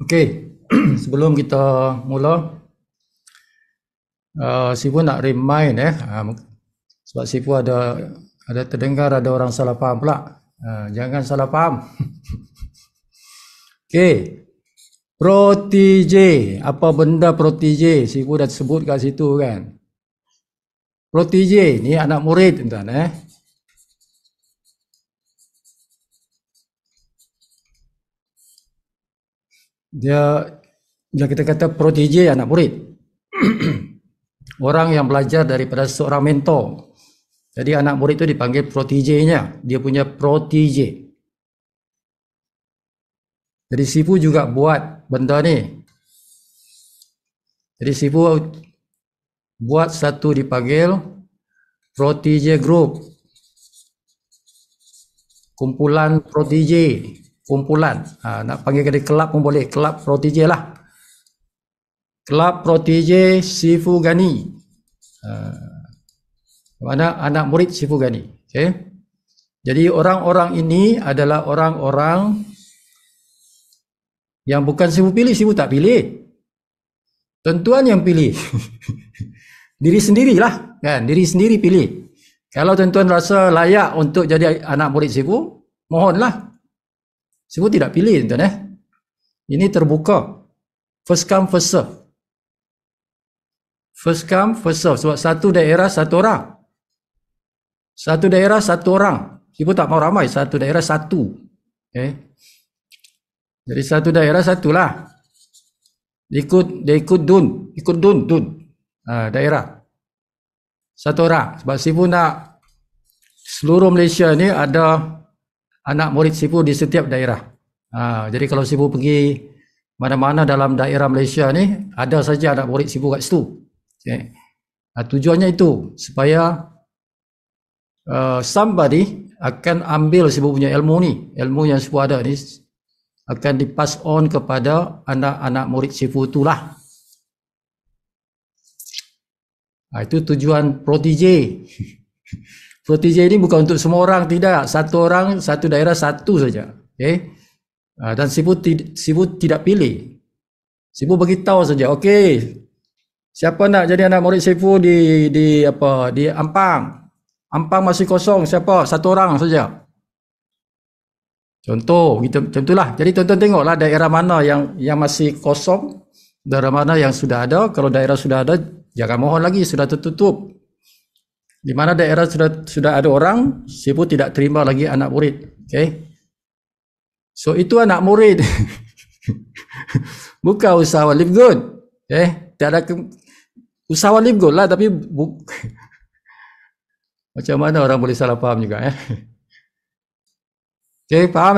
Okey, sebelum kita mula, Sifu nak remind sebab Sifu ada terdengar ada orang salah faham pula. Jangan salah faham. Okey, protege. Apa benda protege? Sifu dah sebut kat situ kan. Protege ni anak murid tuan Dia kita kata protege anak murid. Orang yang belajar daripada seorang mentor. Jadi anak murid itu dipanggil protege-nya. Dia punya protege. Jadi Sifu juga buat benda ni. Jadi Sifu buat satu dipanggil protege group. Kumpulan protege. Kumpulan. Nak panggil ke kelab pun boleh. Kelab protege lah. Kelab protege Sifu Ghani. Mana anak murid Sifu Ghani. Okay. Jadi orang-orang ini adalah orang-orang yang bukan Sifu pilih, Sifu tak pilih. Tuan-tuan yang pilih. Diri sendirilah, kan? Diri sendiri pilih. Kalau tuan-tuan rasa layak untuk jadi anak murid Sifu, mohonlah. Sifu tidak pilih, tuan-tuan. Ini terbuka. First come, first serve. First come, first serve. Sebab satu daerah, satu orang. Satu daerah, satu orang. Sifu tak mau ramai. Satu daerah, satu. Okay. Jadi satu daerah, satulah. Dia ikut dun. Daerah. Satu orang. Sebab Sifu nak seluruh Malaysia ni ada anak murid Sifu di setiap daerah. Jadi kalau Sifu pergi mana-mana dalam daerah Malaysia ni, ada saja anak murid Sifu kat situ. Okay. Tujuannya itu supaya somebody akan ambil Sifu punya ilmu ni, ilmu yang Sifu ada ni akan dipass on kepada anak-anak murid Sifu itulah. Itu tujuan protege. Protege ini bukan untuk semua orang, tidak. Satu orang, satu daerah, satu saja. Okay. Dan Sifu tidak pilih. Sifu beritahu saja, okey. Siapa nak jadi anak murid Sifu di Ampang? Ampang masih kosong, siapa? Satu orang saja. Contoh, gitu, macam itulah. Jadi tuan-tuan tengoklah daerah mana yang masih kosong, daerah mana yang sudah ada. Kalau daerah sudah ada, jangan mohon lagi, sudah tertutup. Di mana daerah sudah ada orang, Sifu tidak terima lagi anak murid. Okay? So itu anak murid. Bukan usahawan live good. Okay? Tak ada usahawan live good lah, tapi macam mana orang boleh salah faham juga. Okay, faham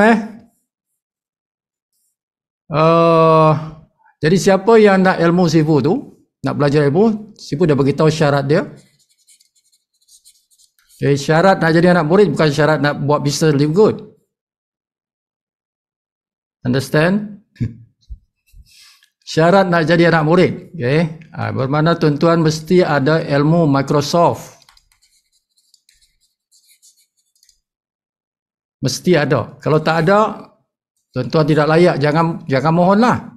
Jadi siapa yang nak ilmu Sifu tu, nak belajar ilmu, Sifu dah beritahu syarat dia. Okay, syarat nak jadi anak murid bukan syarat nak buat bisnes live good. Understand? Syarat nak jadi anak murid. Okay. Bermakna tuan-tuan mesti ada ilmu Microsoft. Mesti ada. Kalau tak ada, tuan-tuan tidak layak. Jangan mohonlah.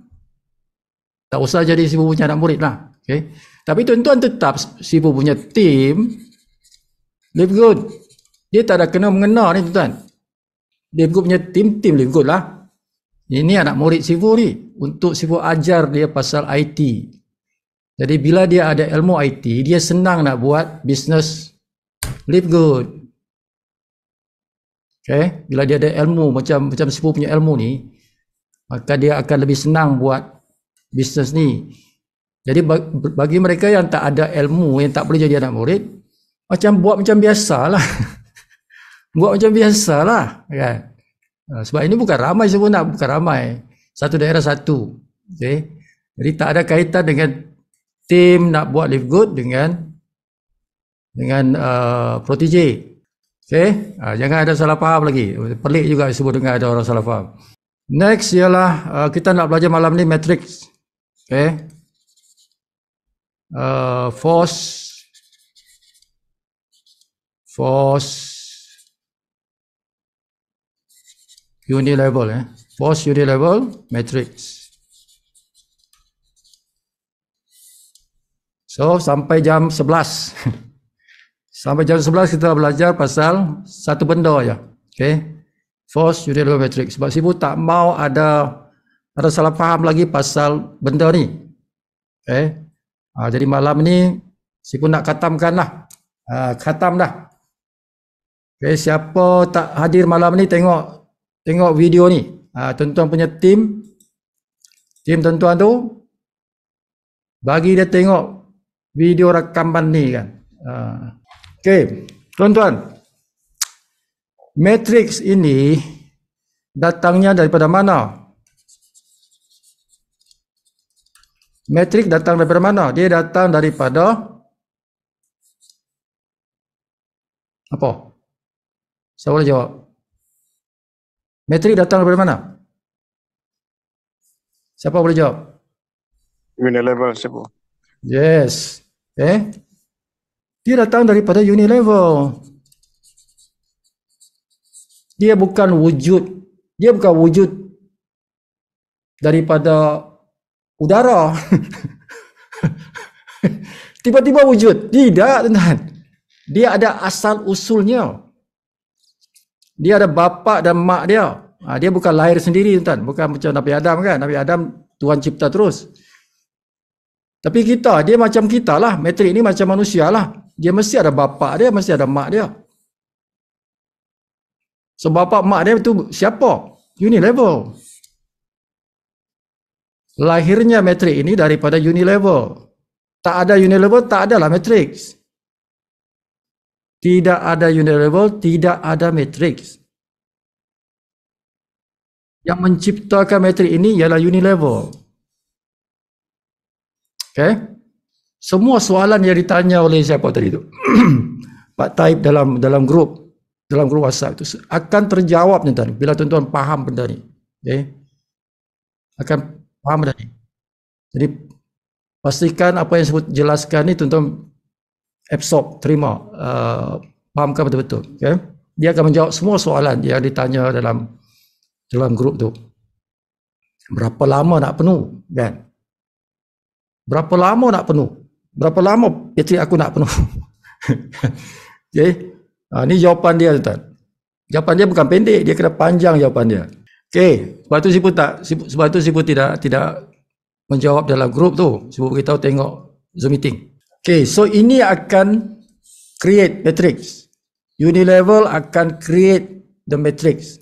Tak usah jadi Sifu punya anak murid lah. Okay. Tapi tuan-tuan tetap Sifu punya tim live good. Dia tak ada kena mengena ni tuan-tuan. Live good punya tim live good lah. Ini anak murid Sifu ni. Untuk Sifu ajar dia pasal IT. Jadi bila dia ada ilmu IT, dia senang nak buat bisnes live good. Okay? Bila dia ada ilmu macam Sifu punya ilmu ni, maka dia akan lebih senang buat bisnes ni. Jadi bagi mereka yang tak ada ilmu, yang tak boleh jadi anak murid, buat macam biasalah. Buat macam biasalah, kan? Sebab ini bukan ramai Sifu nak, bukan ramai. Satu daerah satu. Okay? Jadi tak ada kaitan dengan tim nak buat live good dengan protege. Okay? Jangan ada salah faham lagi. Pelik juga sebut dengar ada orang salah faham. Next ialah kita nak belajar malam ni matrix. Okay? Force unit level. Force unit level matrix. So sampai jam 11. Sampai jam 11 kita belajar pasal satu benda aja. Okay. Force unilever matrix. Sebab Sibu tak mau ada salah faham lagi pasal benda ni. Okay. Jadi malam ni Sibu nak khatamkan lah. Khatam dah. Okay. Siapa tak hadir malam ni tengok video ni. Tuan-tuan punya tim tuan-tuan tu bagi dia tengok video rakaman ni kan. Okay, tuan-tuan, matrix ini datangnya daripada mana? Matrix datang daripada mana? Dia datang daripada apa? Siapa boleh jawab? Matrix datang daripada mana? Siapa boleh jawab? Unilever, Sibu. Yes. Dia datang daripada unilever. Dia bukan wujud daripada udara. Tiba-tiba wujud. Tidak, tuan-tuan. Dia ada asal usulnya. Dia ada bapa dan mak dia. Dia bukan lahir sendiri, tuan-tuan. Bukan macam Nabi Adam kan. Nabi Adam Tuhan cipta terus. Tapi kita, dia macam kita lah. Matrix ni macam manusia lah. Dia mesti ada bapa dia, mesti ada mak dia. So bapa mak dia tu siapa? Unilever. Lahirnya matrix ini daripada unilever. Tak ada unilever, tak adalah matrix. Tidak ada unilever, tidak ada matrix. Yang menciptakan matrix ini ialah unilever. Okay? Semua soalan yang ditanya oleh siapa tadi tu, Pak Taib dalam grup WhatsApp itu akan terjawab tuan-tuan bila tuan-tuan faham benda ni. Okay? Akan faham benda ni. Jadi pastikan apa yang sebut jelaskan ni tuan-tuan absorb, terima, fahamkan betul-betul. Okay? Dia akan menjawab semua soalan yang ditanya dalam grup tu. Berapa lama nak penuh, kan? Berapa lama nak penuh? Berapa lama bateri aku nak penuh? Okay. Ni jawapan dia, tuan. Jawapan dia bukan pendek, dia kena panjang jawapan dia. Okay. Sebab tu Sibu tidak menjawab dalam grup tu. Sibu beritahu tengok Zoom meeting. Okay. So ini akan create matrix. Unilever akan create the matrix.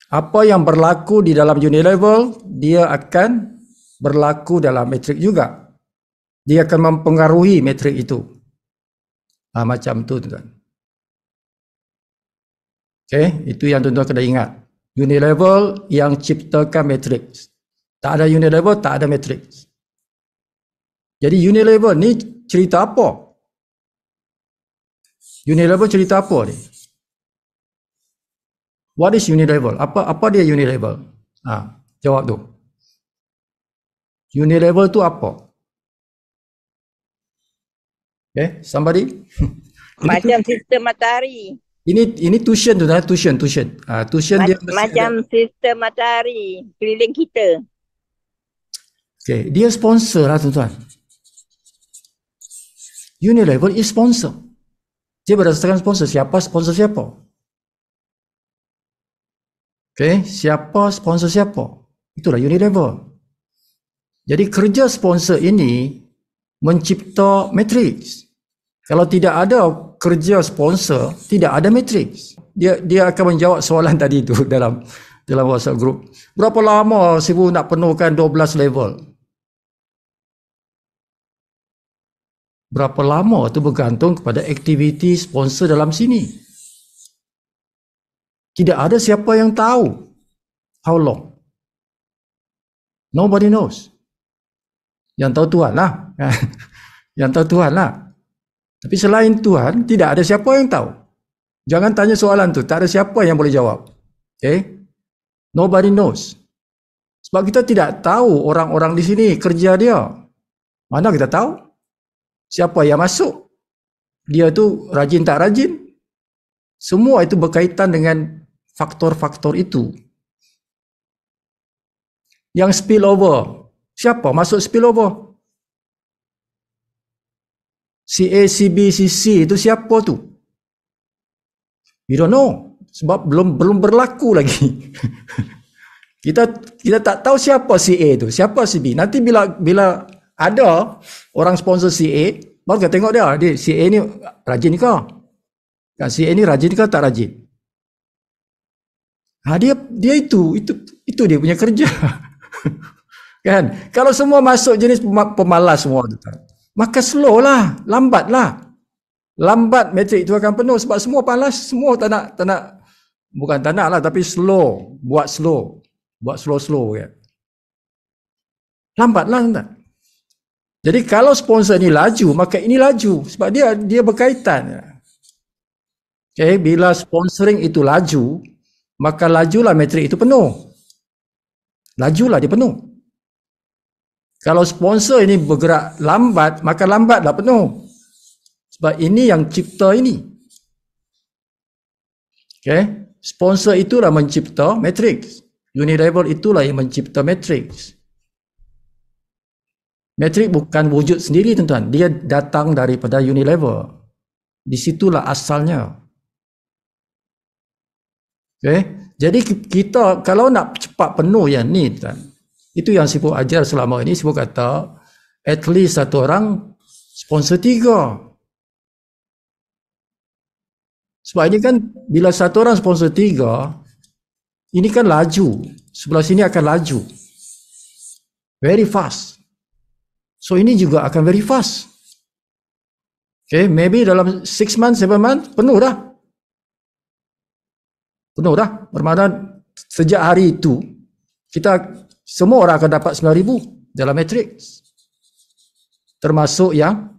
Apa yang berlaku di dalam unilever, dia akan berlaku dalam matrix juga. Dia akan mempengaruhi matrix itu. Macam tu, tuan-tuan. Okay, itu yang tuan-tuan kena ingat. Unilever yang ciptakan matrix. Tak ada unilever, tak ada matrix. Jadi unilever ni cerita apa? Unilever cerita apa ni? What is unilever? Apa dia unilever? Jawab tu. Unilever tu apa? Okay, somebody? Macam sistem matahari. Ini tuition tu, tuition. Tuition dia macam sistem matahari keliling kita. Okay, dia sponsor lah, tuan-tuan. Unilever is sponsor. Dia berdasarkan sponsor. Siapa sponsor siapa? Okay, siapa sponsor siapa? Itulah Unilever. Jadi kerja sponsor ini mencipta matrix. Kalau tidak ada kerja sponsor, tidak ada matrix. Dia akan menjawab soalan tadi itu dalam WhatsApp group. Berapa lama Sibu nak penuhkan 12 level? Berapa lama itu bergantung kepada aktiviti sponsor dalam sini. Tidak ada siapa yang tahu how long. Nobody knows. Yang tahu Tuhan lah. Yang tahu Tuhan lah. Tapi selain Tuhan, tidak ada siapa yang tahu. Jangan tanya soalan tu. Tak ada siapa yang boleh jawab. Okay? Nobody knows. Sebab kita tidak tahu orang-orang di sini kerja dia. Mana kita tahu? Siapa yang masuk? Dia tu rajin tak rajin? Semua itu berkaitan dengan faktor-faktor itu. Yang spill over. Siapa masuk spill over? CA, CB, CC itu siapa tu? We don't know. Sebab belum berlaku lagi. kita tak tahu siapa CA tu, siapa CB. Nanti bila ada orang sponsor CA, baru kita tengok dia CA ni rajin ke? Kan CA ni rajin ke tak rajin? Dia itu dia punya kerja. Kan? Kalau semua masuk jenis pemalas semua tu, maka slow lah, lambat lah. Lambat matrik itu akan penuh sebab semua palas, semua tak nak bukan tak nak lah, tapi buat slow kan. Lambat lah tak? Jadi kalau sponsor ni laju, maka ini laju sebab dia berkaitan. Okay, bila sponsoring itu laju, maka lajulah matrik itu penuh. Lajulah dia penuh. Kalau sponsor ini bergerak lambat, maka lambatlah penuh. Sebab ini yang cipta ini. Okay? Sponsor itulah mencipta matrix. Unilevel itulah yang mencipta matrix. Matrix bukan wujud sendiri tuan-tuan. Dia datang daripada Unilevel. Di situlah asalnya. Okay? Jadi kita kalau nak cepat penuh yang ni tuan, itu yang Sibuk ajar selama ini. Sibuk kata at least satu orang sponsor 3. Sebab ini kan bila satu orang sponsor 3, ini kan laju. Sebelah sini akan laju. Very fast. So ini juga akan very fast. Okay, maybe dalam 6 months, 7 months, penuh dah. Bermakna sejak hari itu, kita semua orang akan dapat 9,000 dalam matrix. Termasuk yang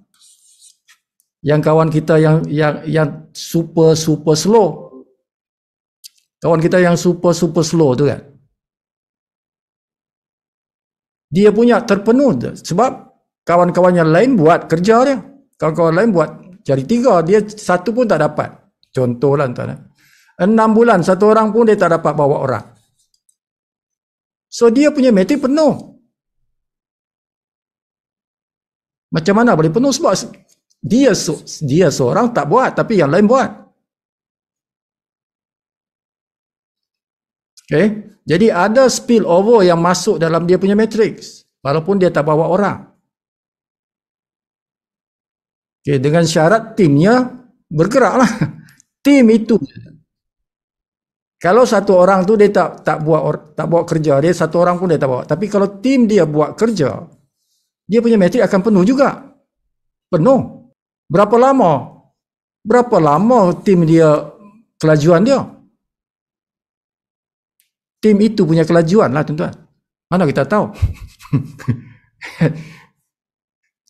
kawan kita yang super slow. Kawan kita yang super slow tu kan. Dia punya terpenuh sebab kawan-kawan yang lain buat kerja dia. Kawan-kawan lain buat cari 3, dia satu pun tak dapat. Contohlah tuan. 6 bulan satu orang pun dia tak dapat bawa orang. So dia punya matrik penuh. Macam mana boleh penuh? Sebab dia seorang tak buat, tapi yang lain buat. Okay? Jadi ada spill over yang masuk dalam dia punya matrix, walaupun dia tak bawa orang. Okay, dengan syarat timnya bergeraklah. Tim itu. Kalau satu orang tu dia tak buat kerja, dia satu orang pun dia tak bawa. Tapi kalau tim dia buat kerja, dia punya matrik akan penuh juga. Penuh. Berapa lama tim dia kelajuan dia? Tim itu punya kelajuan lah tuan-tuan. Mana kita tahu?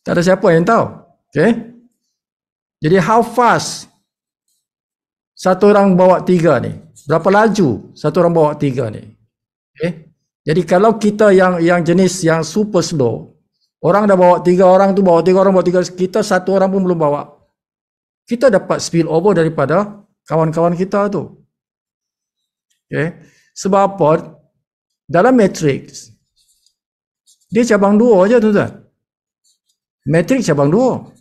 Tak ada siapa yang tahu. Okay? Jadi how fast satu orang bawa 3 ni? Berapa laju satu orang bawa 3 ni? Okay? Jadi kalau kita yang jenis yang super slow, orang dah bawa 3 orang tu, bawa 3 orang, bawa 3, kita satu orang pun belum bawa. Kita dapat spill over daripada kawan-kawan kita tu. Okay? Sebab apa? Dalam matrix, dia cabang 2 aja tuan-tuan. Matrix cabang 2.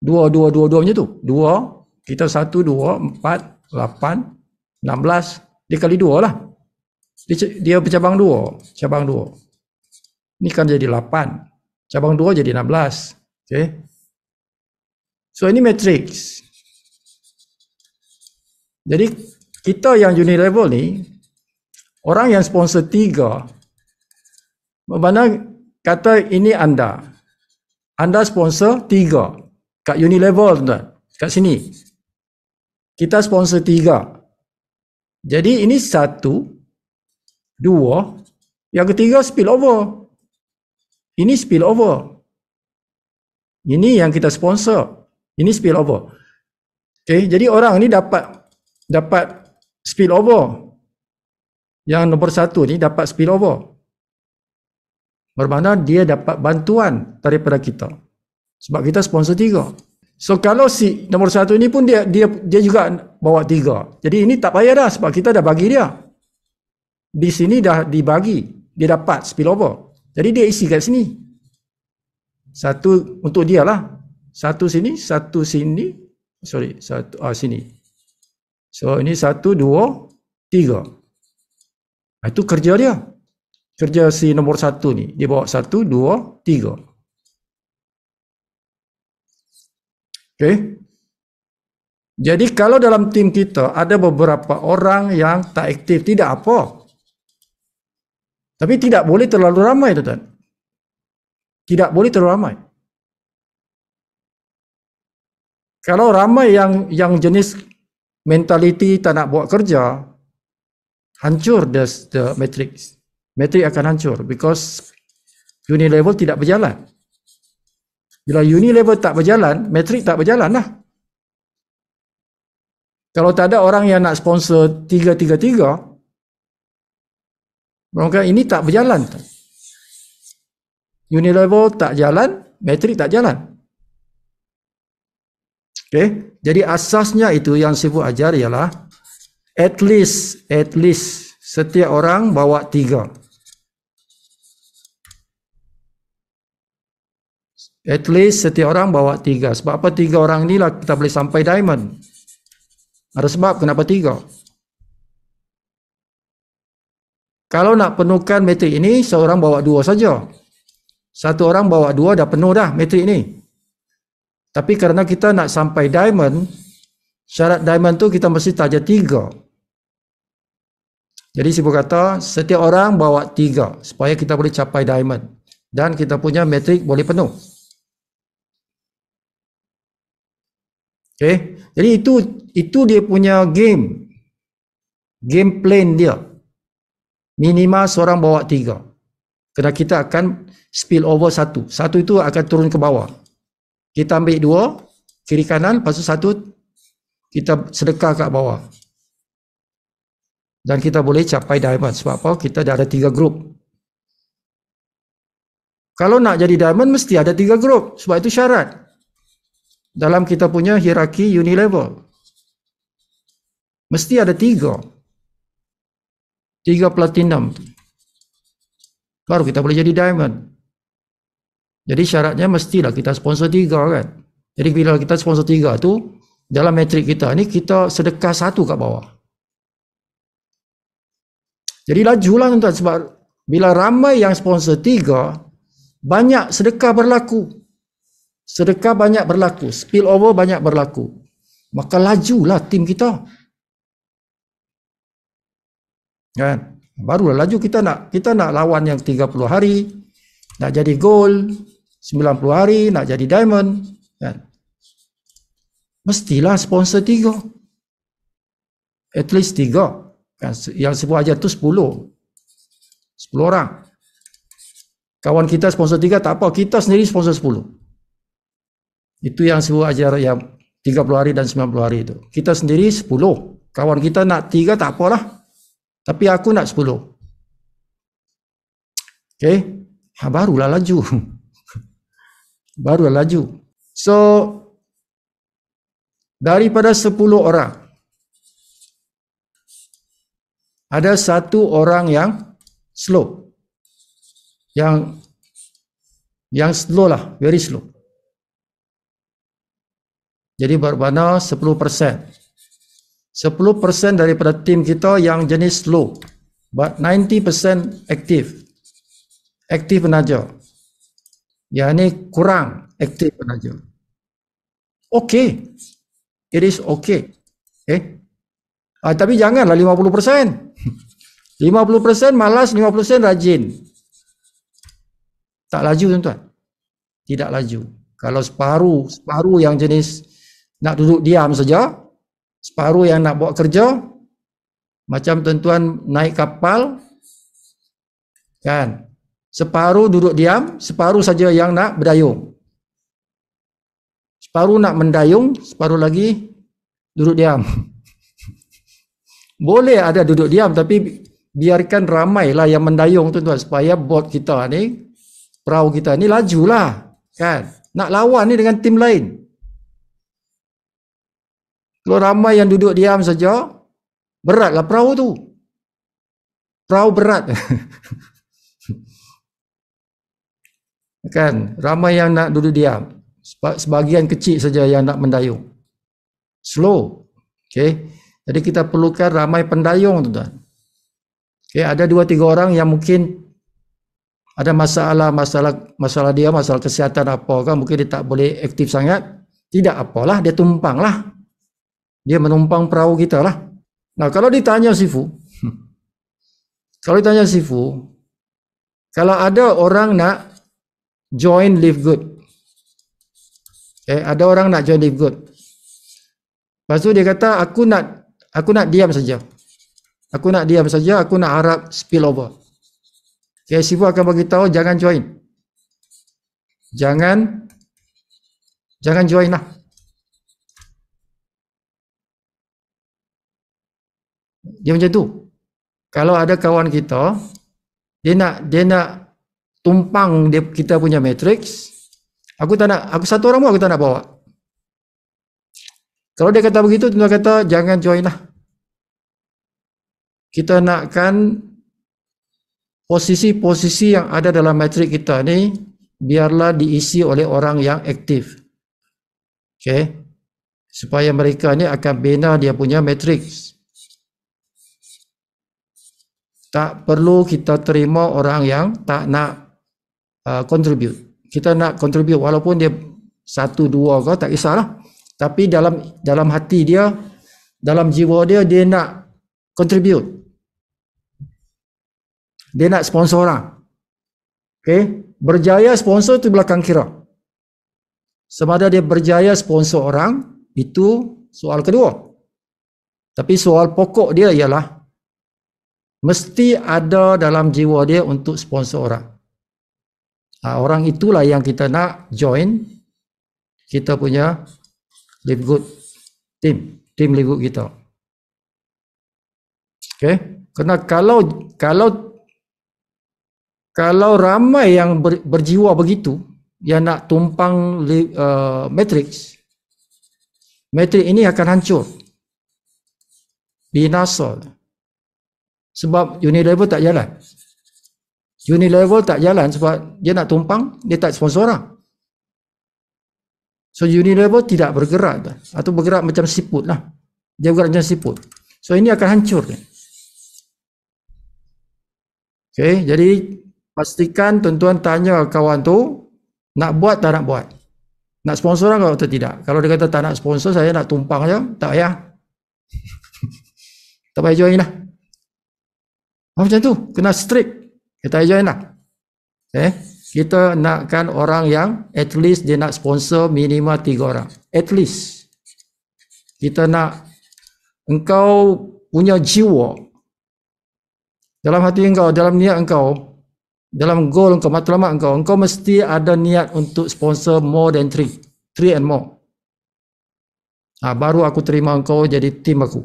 2 macam tu. 2, kita 1, 2, 4, 8, 16. Dia kali 2 lah. Dia bercabang 2. Cabang 2. Ini kan jadi 8. Cabang 2 jadi 16. Okay. So ini matrix. Jadi kita yang Unilevel ni, orang yang sponsor 3, mana kata ini anda sponsor 3 kat Unilevel tuan, kat sini. Kita sponsor 3. Jadi ini 1, 2, yang ketiga spill over. Ini spill over. Ini yang kita sponsor. Ini spill over. Okay, jadi orang ni dapat spill over. Yang nombor 1 ni dapat spill over. Bermakna dia dapat bantuan daripada kita. Sebab kita sponsor 3. So kalau si nombor 1 ni pun dia juga bawa 3. Jadi ini tak payah dah sebab kita dah bagi dia. Di sini dah dibagi. Dia dapat spill over. Jadi dia isi kat sini. Satu untuk dia lah. Satu sini, satu sini. Sorry, satu sini. So ini 1, 2, 3. Itu kerja dia. Kerja si nombor 1 ni. Dia bawa 1, 2, 3. Okey. Jadi kalau dalam tim kita ada beberapa orang yang tak aktif, tidak apa. Tapi tidak boleh terlalu ramai, tuan-tuan. Tidak boleh terlalu ramai. Kalau ramai yang jenis mentaliti tak nak buat kerja, hancur the matrix. Matrix akan hancur because uni level tidak berjalan. Bila uni level tak berjalan, matrix tak berjalan lah. Kalau tak ada orang yang nak sponsor 3-3-3, maka ini tak berjalan. Uni level tak jalan, matrix tak jalan. Okay. Jadi asasnya itu yang Sifu ajar ialah at least setiap orang bawa 3. At least setiap orang bawa 3. Sebab apa 3 orang inilah kita boleh sampai diamond. Ada sebab kenapa 3. Kalau nak penuhkan matrik ini, seorang bawa 2 saja. Satu orang bawa 2 dah penuh dah matrik ini. Tapi kerana kita nak sampai diamond, syarat diamond tu kita mesti target 3. Jadi Sifu kata setiap orang bawa 3 supaya kita boleh capai diamond dan kita punya matrik boleh penuh. Okay. Jadi itu dia punya game plan dia. Minimal seorang bawa 3. Kerana kita akan spill over 1. 1 itu akan turun ke bawah. Kita ambil 2 kiri kanan, lepas tu 1 kita sedekah kat bawah. Dan kita boleh capai diamond. Sebab apa? Kita dah ada 3 grup. Kalau nak jadi diamond mesti ada 3 grup. Sebab itu syarat dalam kita punya hierarki uni level. Mesti ada 3 platinum. Baru kita boleh jadi diamond. Jadi syaratnya mestilah kita sponsor 3 kan. Jadi bila kita sponsor 3 tu, dalam matrik kita ni kita sedekah 1 kat bawah. Jadi lajulah tuan-tuan, sebab bila ramai yang sponsor 3, banyak sedekah berlaku. Sedekah banyak berlaku, spill over banyak berlaku. Maka lajulah tim kita. Kan? Barulah laju kita nak lawan yang 30 hari, nak jadi gold, 90 hari nak jadi diamond, kan? Mestilah sponsor 3. At least 3. Kan? Yang Sifu ajar tu 10 orang. Kawan kita sponsor 3 tak apa, kita sendiri sponsor 10. Itu yang Sifu ajar yang 30 hari dan 90 hari itu. Kita sendiri 10. Kawan kita nak 3 tak apalah. Tapi aku nak 10. Okay. Barulah laju. Barulah laju. So, daripada 10 orang, ada 1 orang yang slow. Yang slow lah, very slow. Jadi bermakna 10%. 10% daripada tim kita yang jenis slow. But 90% aktif. Aktif penaja. Yang ni kurang aktif penaja. Okay. It is okay. Okay. Tapi janganlah 50%. 50% malas, 50% rajin. Tak laju tuan-tuan. Tidak laju. Kalau separuh yang jenis nak duduk diam saja, separuh yang nak buat kerja, macam tuan-tuan naik kapal, kan? Separuh duduk diam, separuh saja yang nak berdayung. Separuh nak mendayung, separuh lagi duduk diam. Boleh ada duduk diam, tapi biarkan ramailah yang mendayung tuan-tuan, supaya bot kita ni, perahu kita ni lajulah, kan? Nak lawan ni dengan tim lain. Kalau ramai yang duduk diam saja, beratlah perahu tu. Perahu berat. Kan? Ramai yang nak duduk diam. Sebahagian kecil saja yang nak mendayung. Slow. Okay. Jadi kita perlukan ramai pendayung, tuan-tuan. Okay. Ada 2-3 orang yang mungkin ada masalah dia, masalah kesihatan apa kan, mungkin dia tak boleh aktif sangat. Tidak apalah, dia tumpang lah. Dia menumpang perahu kita lah. Nah, kalau ditanya Sifu, kalau ada orang nak join Live Good, ada orang nak join Live Good, lepas tu dia kata aku nak diam saja, aku nak harap spill over. Sifu akan bagi tahu jangan join, jangan join lah. Dia macam tu. Kalau ada kawan kita, dia nak tumpang kita punya matrix, aku satu orang pun aku tak nak bawa. Kalau dia kata begitu, tuan kata jangan join lah. Kita nakkan posisi-posisi yang ada dalam matrix kita ni biarlah diisi oleh orang yang aktif. Okay? Supaya mereka ni akan bina dia punya matrix. Tak perlu kita terima orang yang tak nak contribute. Kita nak contribute walaupun dia 1-2 ke, tak kisahlah. Tapi dalam hati dia, dalam jiwa dia, dia nak contribute. Dia nak sponsor orang. Okay? Berjaya sponsor tu belakang kira. Sama ada dia berjaya sponsor orang, itu soal kedua. Tapi soal pokok dia ialah mesti ada dalam jiwa dia untuk sponsor orang. Orang itulah yang kita nak join kita punya Live Good team Live Good kita. Okay? Kerana kalau ramai yang berjiwa begitu, yang nak tumpang matrix ini akan hancur, binasa. Sebab Unilever tak jalan. Unilever tak jalan sebab dia nak tumpang, dia tak sponsor orang. So Unilever tidak bergerak atau bergerak macam siput lah. Dia bergerak macam siput. So ini akan hancur. Okay, jadi pastikan tuan-tuan tanya kawan tu nak buat tak nak buat. Nak sponsor orang atau tidak. Kalau dia kata tak nak sponsor, saya nak tumpang je, tak payah. Tak payah join lah. Macam tu, kena strict. Kita join lah. Kita nakkan orang yang at least dia nak sponsor minimal 3 orang. At least. Kita nak engkau punya jiwa. Dalam hati engkau, dalam niat engkau, dalam goal engkau, matlamat engkau mesti ada niat untuk sponsor more than 3 and more. Baru aku terima engkau jadi tim aku.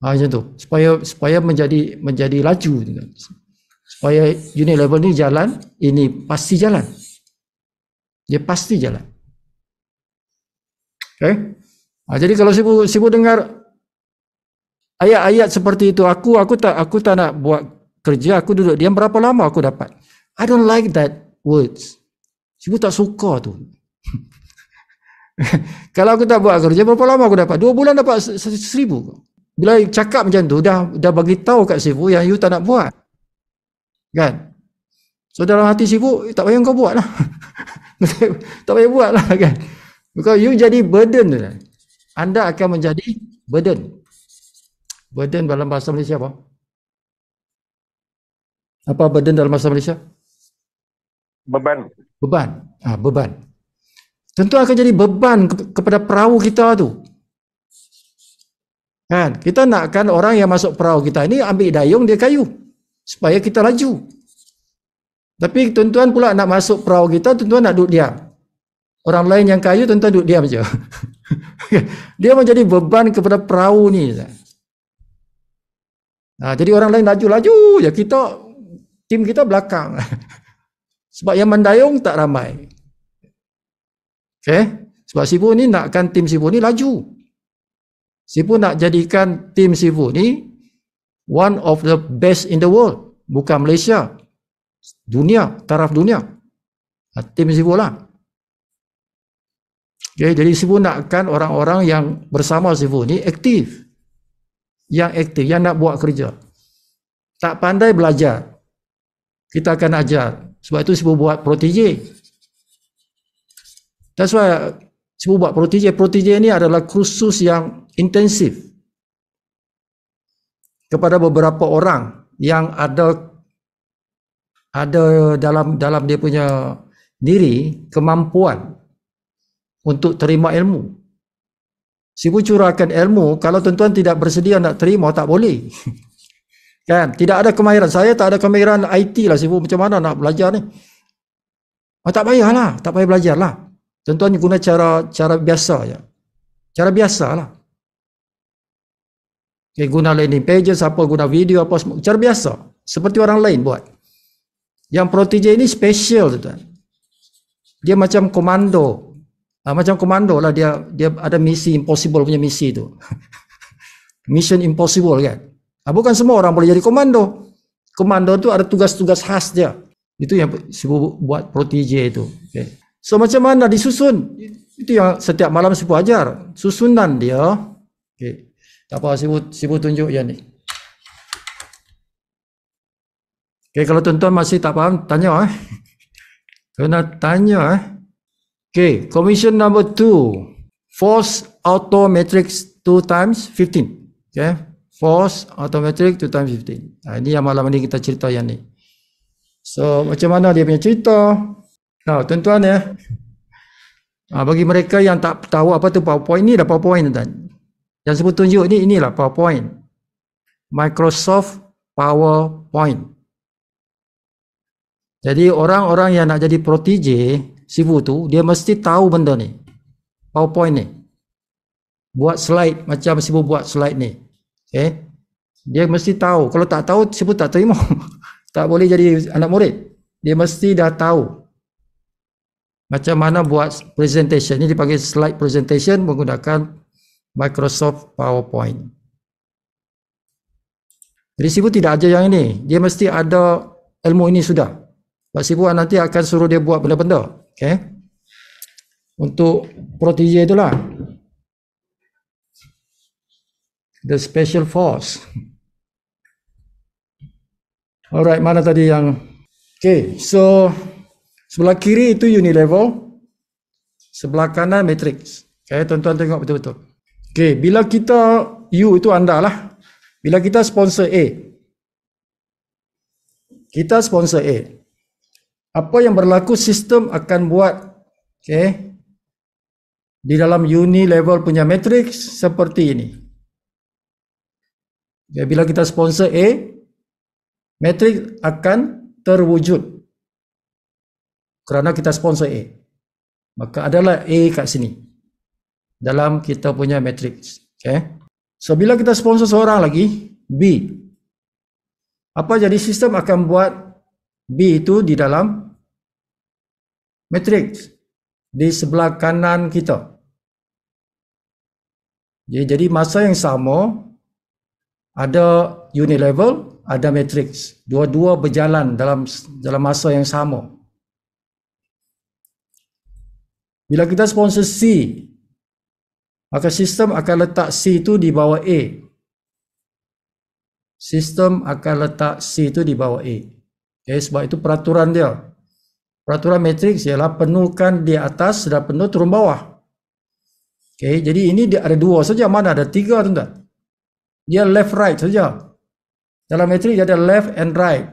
Macam tu, supaya menjadi laju, supaya Unilever ni jalan, ini pasti jalan, dia pasti jalan. Okay? Jadi kalau sibu dengar ayat-ayat seperti itu, aku tak nak buat kerja, aku duduk diam, berapa lama aku dapat? I don't like that words. Sibu tak suka tu. Kalau aku tak buat kerja, berapa lama aku dapat? 2 bulan dapat 1,000. Bila cakap macam tu, dah bagi tahu kat Sifu yang you tak nak buat. Kan? So dalam hati Sifu, tak payah kau buat lah. Tak payah buat lah kan. Because you jadi burden. Anda akan menjadi burden. Burden dalam bahasa Malaysia apa? Apa burden dalam bahasa Malaysia? Beban. Beban. Tentu akan jadi beban kepada perahu kita tu. Kan? Kita nakkan orang yang masuk perahu kita ini ambil dayung, dia kayu supaya kita laju. Tapi tuan-tuan pula nak masuk perahu kita, tuan-tuan nak duduk diam. Orang lain yang kayu, tuan-tuan duduk diam je. Dia menjadi beban kepada perahu ni. Jadi orang lain laju-laju je, tim kita belakang. Sebab yang mendayung tak ramai. Okay? Sebab Sifu ni nakkan tim Sifu ni laju. Sifu nak jadikan tim Sifu ni one of the best in the world. Bukan Malaysia. dunia, taraf dunia. Tim Sifu lah. Okay, jadi Sifu nakkan orang-orang yang bersama Sifu ni aktif. Yang aktif, yang nak buat kerja. Tak pandai belajar, kita akan ajar. Sebab itu Sifu buat protege. That's why Sifu buat protege. Protege ni adalah kursus yang intensif kepada beberapa orang yang ada dalam dia punya diri kemampuan untuk terima ilmu. Sifu curahkan ilmu, kalau tuan-tuan tidak bersedia nak terima, tak boleh. Kan? Tidak ada kemahiran. Saya tak ada kemahiran IT lah, Sifu macam mana nak belajar ni? Tak payahlah, tak payah belajar lah. Tuan-tuan guna cara biasa je. Cara biasa lah. Okay, guna landing pages, apa guna video, apa semua. Cara biasa. Seperti orang lain buat. Yang protege ini special, tuan. Dia macam komando. Macam komando lah, dia ada misi impossible punya misi tu. Mission impossible kan. Bukan semua orang boleh jadi komando. Komando tu ada tugas-tugas khas dia. Itu yang Sifu buat protege itu. Okay. So macam mana disusun? Itu yang setiap malam Sifu ajar. Susunan dia. Okay. Tak apa, Sifu tunjuk yang ni. Okay, kalau tuan-tuan masih tak faham, tanya Kena tanya Okay, commission number 2. Force auto matrix 2 times 15. Okay. Force auto matrix 2 times 15. Ini yang malam ni kita cerita yang ni. So, macam mana dia punya cerita? Nah, tuan-tuan ya. Bagi mereka yang tak tahu apa tu PowerPoint, ni dah PowerPoint tuan. Yang sebut tunjuk ni, inilah PowerPoint. Microsoft PowerPoint. Jadi orang-orang yang nak jadi protege Sifu tu, dia mesti tahu benda ni. PowerPoint ni. Buat slide macam Sifu buat slide ni. Okay. Dia mesti tahu. Kalau tak tahu, Sifu tak terima. Tak boleh jadi anak murid. Dia mesti dah tahu macam mana buat presentation. Ini dipanggil slide presentation menggunakan Microsoft PowerPoint. Jadi Sifu tidak ajar yang ini. Dia mesti ada ilmu ini sudah. Sebab Sifu nanti akan suruh dia buat benda-benda. Okay. Untuk protege itulah. The Special Force. Alright, mana tadi yang... Okay, so sebelah kiri itu unilevel, sebelah kanan matrix. Okay, tuan-tuan tengok betul-betul. Okay, bila kita, you itu anda lah. Bila kita sponsor A, kita sponsor A, apa yang berlaku sistem akan buat, okay, di dalam unilevel punya matrix seperti ini. Okay, bila kita sponsor A, matrix akan terwujud kerana kita sponsor A. Maka adalah A kat sini dalam kita punya matrix. Okay. So bila kita sponsor seorang lagi, B, apa jadi sistem akan buat B itu di dalam matrix di sebelah kanan kita. Jadi masa yang sama ada unilevel, ada matrix. Dua-dua berjalan dalam masa yang sama. Bila kita sponsor C, maka sistem akan letak C itu di bawah A. Sistem akan letak C itu di bawah A. Okay, sebab itu peraturan dia. Peraturan matrix ialah penuhkan di atas, sudah penuh turun bawah. Okay, jadi ini dia ada dua saja. Mana ada tiga tuan-tuan? Dia left right saja. Dalam matrix ada left and right.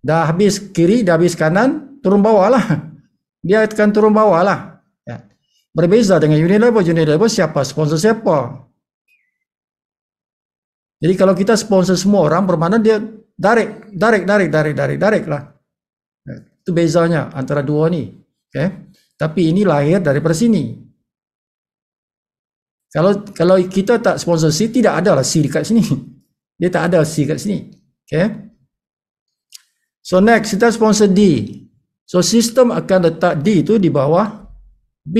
Dah habis kiri, dah habis kanan, turun bawah lah. Dia akan turun bawah lah. Ya. Berbeza dengan unilevel. Unilevel siapa? Sponsor siapa? Jadi kalau kita sponsor semua orang, bermakna dia tarik lah. Ya. Itu bezanya antara dua ni. Okay. Tapi ini lahir daripada sini. Kalau kita tak sponsor C, tidak ada lah C dekat sini. Dia tak ada C kat sini. Okay. So next, kita sponsor D. So sistem akan letak D itu di bawah B,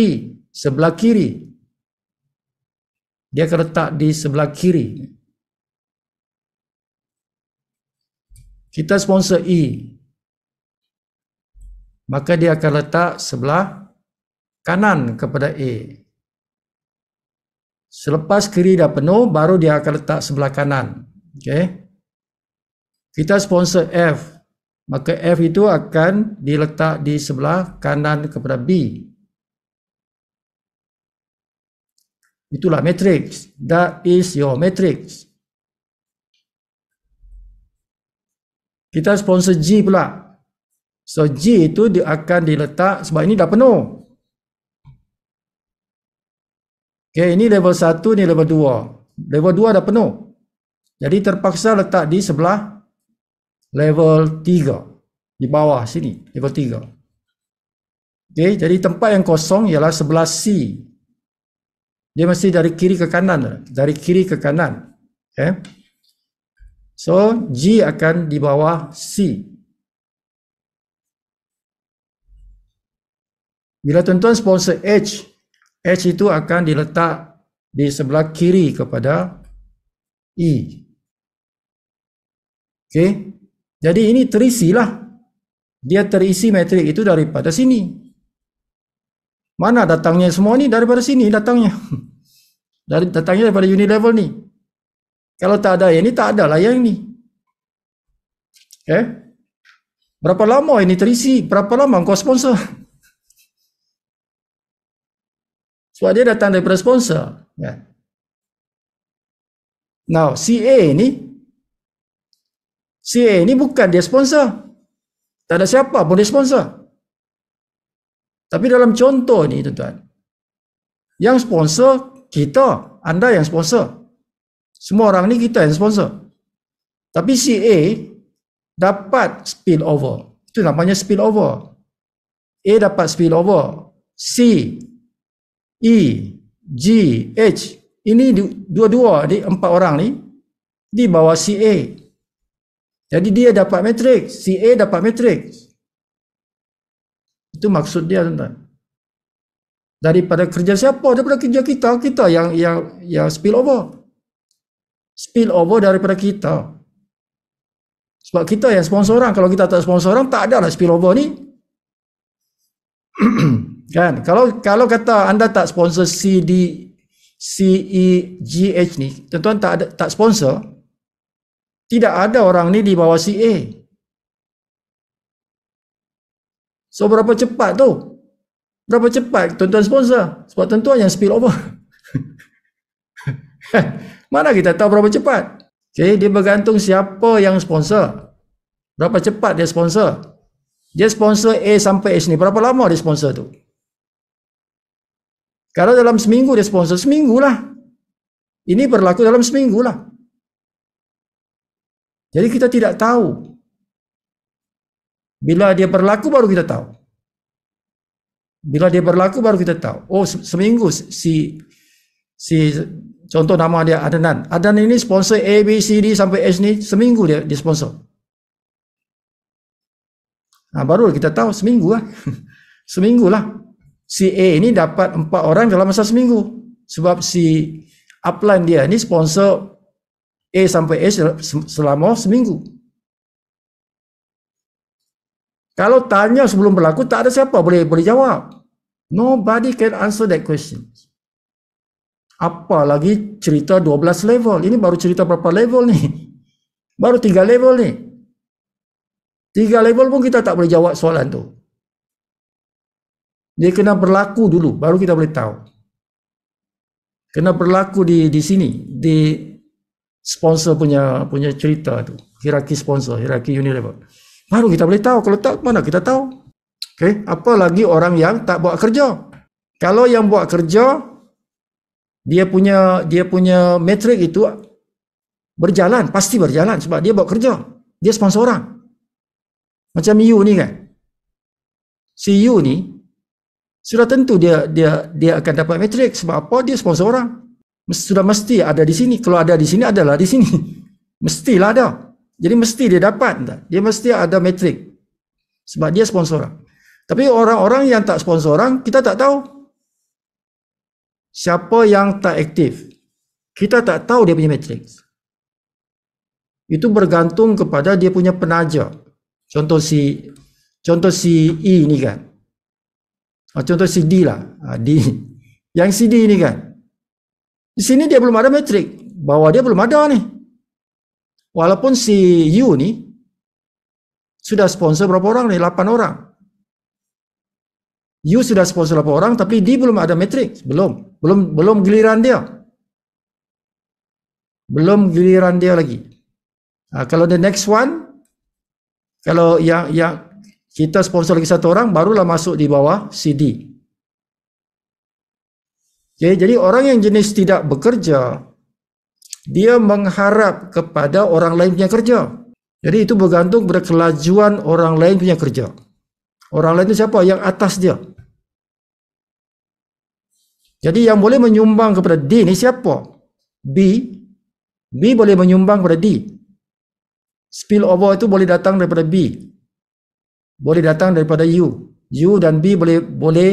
sebelah kiri. Dia akan letak di sebelah kiri. Kita sponsor E. maka dia akan letak sebelah kanan kepada A. Selepas kiri dah penuh, baru dia akan letak sebelah kanan. Okay. Kita sponsor F, maka F itu akan diletak di sebelah kanan kepada B. Itulah matrix. That is your matrix. Kita sponsor G pula. So G itu dia akan diletak, sebab ini dah penuh. Okay, ini level 1, ni level 2. Level 2 dah penuh. Jadi terpaksa letak di sebelah level 3. Di bawah sini, level 3. Okay, jadi tempat yang kosong ialah sebelah C. Dia mesti dari kiri ke kanan. Dari kiri ke kanan. Okay. So, G akan di bawah C. Bila tuan-tuan sponsor H, H itu akan diletak di sebelah kiri kepada E. Okay. Jadi ini terisilah. Dia terisi matrik itu daripada sini. Mana datangnya semua ni? Daripada sini datangnya. Datangnya daripada unit level ni. Kalau tak ada yang ni, tak ada lah yang ni. Okay. Berapa lama ini terisi? Berapa lama kau sponsor? Sebab dia datang daripada sponsor. Yeah. Now, CA ni bukan dia sponsor. Tak ada siapa pun dia sponsor. Tapi dalam contoh ni, tuan-tuan, yang sponsor kita, anda yang sponsor. Semua orang ni kita yang sponsor. Tapi CA dapat spill over. Itu namanya spill over. A dapat spill over. C, E, G, H. Ini dua-dua di 4 orang ni di bawah CA. Jadi dia dapat matrix, CA dapat matrix. Itu maksud dia, tuan-tuan. Daripada kerja siapa? Daripada kerja kita yang spill over. Spill over daripada kita. Sebab kita yang sponsor orang. Kalau kita tak sponsor orang, tak ada lah spill over ni. Kan? Kalau kata anda tak sponsor C, D, C, E, G, H ni, tuan-tuan tak sponsor, tidak ada orang ni di bawah CA. So berapa cepat tu? Berapa cepat tuan-tuan sponsor? Sebab tuan-tuan yang spill over. Mana kita tahu berapa cepat? Okay, dia bergantung siapa yang sponsor. Berapa cepat dia sponsor. Dia sponsor A sampai H ni, berapa lama dia sponsor tu? Kalau dalam seminggu dia sponsor, seminggu lah. Ini berlaku dalam seminggu lah. Jadi kita tidak tahu. Bila dia berlaku baru kita tahu. Bila dia berlaku baru kita tahu. Oh, seminggu si contoh nama dia Adnan. Adnan ini sponsor A, B, C, D sampai H ni, seminggu dia sponsor. Nah, baru kita tahu seminggu lah. Seminggu lah. Si A ini dapat 4 orang dalam masa seminggu. Sebab si upline dia ni sponsor A sampai H selama seminggu. Kalau tanya sebelum berlaku, tak ada siapa boleh jawab. Nobody can answer that question. Apa lagi cerita 12 level. Ini baru cerita berapa level ni? Baru 3 level ni. 3 level pun kita tak boleh jawab soalan tu. Dia kena berlaku dulu, baru kita boleh tahu. Kena berlaku di sini, di sponsor punya cerita tu. Hierarki sponsor, hierarki unit level. Baru kita boleh tahu. Kalau tak, mana kita tahu? Okay. Apa lagi orang yang tak buat kerja? Kalau yang buat kerja, dia punya metrik itu berjalan, pasti berjalan sebab dia buat kerja. Dia sponsor orang. Macam U ni kan. Si U ni sudah tentu dia akan dapat metrik sebab apa? Dia sponsor orang. Sudah mesti ada di sini. Kalau ada di sini, adalah di sini. Mestilah ada. Jadi mesti dia dapat. Dia mesti ada metrik. Sebab dia sponsor orang. Tapi orang-orang yang tak sponsor orang, kita tak tahu. Siapa yang tak aktif. Kita tak tahu dia punya metrik. Itu bergantung kepada dia punya penaja. Contoh si contoh si E ni kan. Contoh si D lah. D. Yang si D ni kan. Di sini dia belum ada metrik. Bawah dia belum ada ni. Walaupun si U ni sudah sponsor berapa orang ni? 8 orang. U sudah sponsor 8 orang tapi D belum ada metrik. Belum giliran dia. Belum giliran dia lagi. Kalau the next one, kalau yang kita sponsor lagi 1 orang, barulah masuk di bawah CD. Okay, jadi orang yang jenis tidak bekerja, dia mengharap kepada orang lain punya kerja. Jadi itu bergantung pada kelajuan orang lain punya kerja. Orang lain itu siapa? Yang atas dia. Jadi yang boleh menyumbang kepada D ni siapa? B. B boleh menyumbang kepada D. Spillover itu boleh datang daripada B. Boleh datang daripada U. U dan B boleh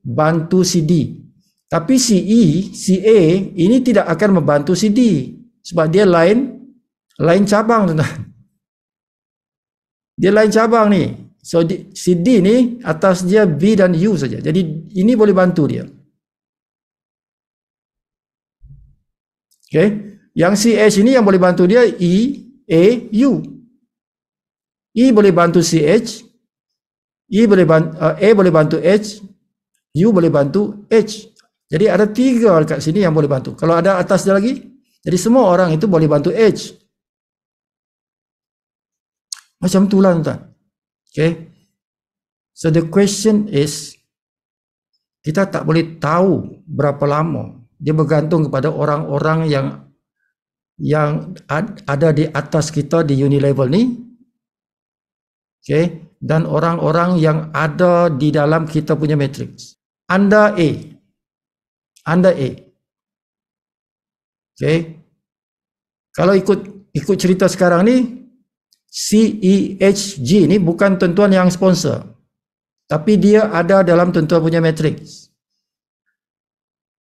bantu si D. Tapi si E, si A ini tidak akan membantu si D. Sebab dia lain cabang, tuan-tuan. Dia lain cabang ni. So si D ni atas dia B dan U saja. Jadi ini boleh bantu dia. Okay. Yang si H ini yang boleh bantu dia E, A, U. E boleh bantu si H. A boleh bantu H. U boleh bantu H. Jadi ada 3 dekat sini yang boleh bantu. Kalau ada atas dia lagi, jadi semua orang itu boleh bantu H. Macam itulah, tuan-tuan. Okay. So the question is, kita tak boleh tahu berapa lama. Dia bergantung kepada orang-orang yang ada di atas kita di uni level ni. Okay. Dan orang-orang yang ada di dalam kita punya matrix. Anda A. Okay. Kalau ikut cerita sekarang ni, CEHG ni bukan tuan-tuan yang sponsor. Tapi dia ada dalam tuan-tuan punya matrix.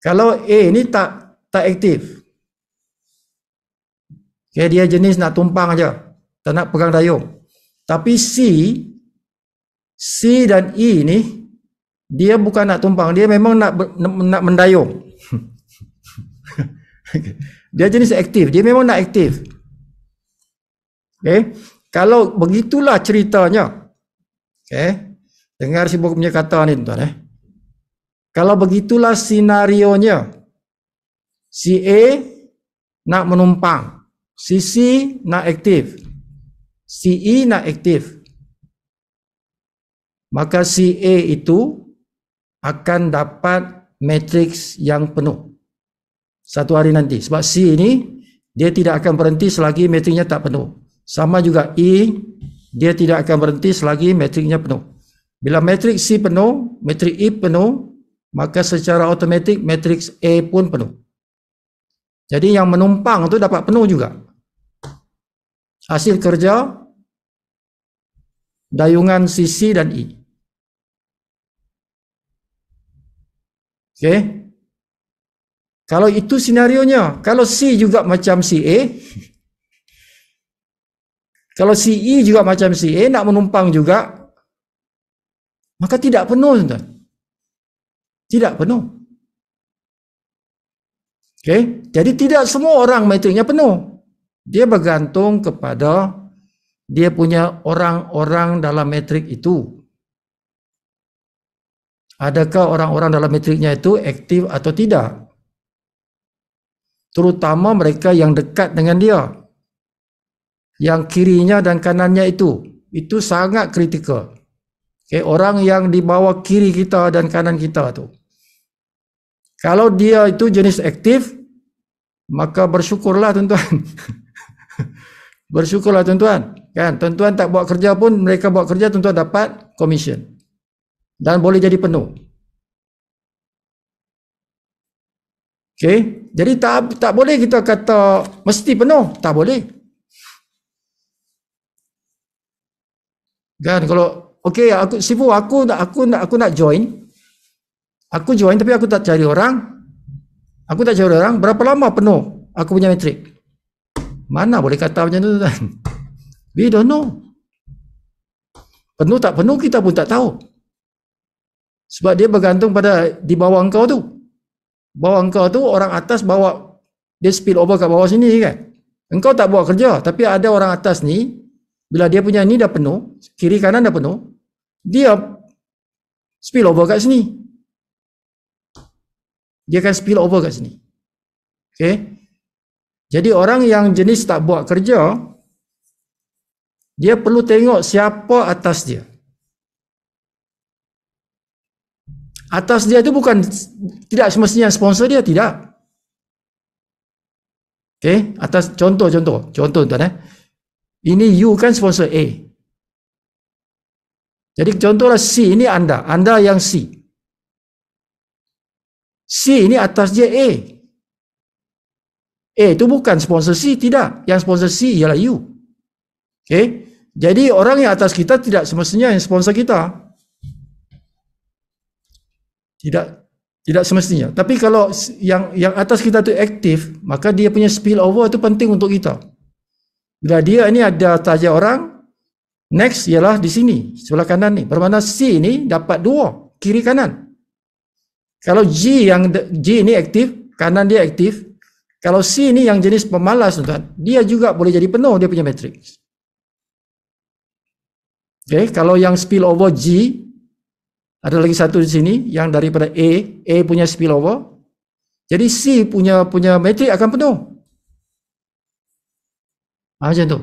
Kalau A ni tak aktif. Okay, dia jenis nak tumpang aja. Tak nak pegang dayung. Tapi C dan E ni, dia bukan nak tumpang, dia memang nak mendayung. Dia jenis aktif, dia memang nak aktif. Okay. Kalau begitulah ceritanya, okay. Dengar si buku punya kata ni, tuan-tuan. Kalau begitulah sinarionya, si A nak menumpang, si C nak aktif, si E nak aktif, maka si A itu akan dapat matriks yang penuh satu hari nanti. Sebab C ini dia tidak akan berhenti selagi matriknya tak penuh. Sama juga E, dia tidak akan berhenti selagi matriknya penuh. Bila matrik C penuh, matrik E penuh, maka secara automatik matriks A pun penuh. Jadi yang menumpang tu dapat penuh juga. Hasil kerja dayungan C dan E. Okay. Kalau itu senarionya, kalau C juga macam si A, kalau si E juga macam si A nak menumpang juga, maka tidak penuh, tuan-tuan. Tidak penuh. Okay. Jadi tidak semua orang matriknya penuh. Dia bergantung kepada dia punya orang-orang dalam matrik itu. Adakah orang-orang dalam matriknya itu aktif atau tidak? Terutama mereka yang dekat dengan dia. Yang kirinya dan kanannya itu sangat kritikal. Okay, orang yang di bawah kiri kita dan kanan kita tu. Kalau dia itu jenis aktif, maka bersyukurlah, tuan-tuan. Bersyukurlah, tuan-tuan. Kan, tuan-tuan tak buat kerja pun, mereka buat kerja, tuan-tuan dapat commission. Dan boleh jadi penuh. Okay, jadi tak boleh kita kata mesti penuh, tak boleh. Kan, kalau okey, aku nak join. Aku join tapi aku tak cari orang. Berapa lama penuh aku punya matrik? Mana boleh kata macam tu, tuan? We don't know. Penuh tak penuh kita pun tak tahu. Sebab dia bergantung pada di bawah engkau tu. Bawah engkau tu orang atas bawa, dia spill over kat bawah sini kan. Engkau tak buat kerja, tapi ada orang atas ni, bila dia punya ni dah penuh, kiri kanan dah penuh, dia spill over kat sini. Dia akan spill over kat sini. Okay. Jadi orang yang jenis tak buat kerja, dia perlu tengok siapa atas dia. Atas dia tu bukan, tidak semestinya sponsor dia, tidak. Okay, atas contoh tuan. Ini you kan sponsor A. Jadi contohlah C ini anda yang C. C ini atas dia A. A itu bukan sponsor C, tidak. Yang sponsor C ialah you. Okay, jadi orang yang atas kita tidak semestinya yang sponsor kita. Tidak semestinya. Tapi kalau yang atas kita tu aktif, maka dia punya spill over tu penting untuk kita. Bila dia ini ada taja orang, next ialah di sini, sebelah kanan ni. Bermakna C ini dapat dua, kiri kanan. Kalau G ini aktif, kanan dia aktif. Kalau C ini yang jenis pemalas, tuan, dia juga boleh jadi penuh dia punya matrix. Okay, kalau yang spill over G, ada lagi satu di sini yang daripada A punya spillover. Jadi C punya matrik akan penuh. Macam tu.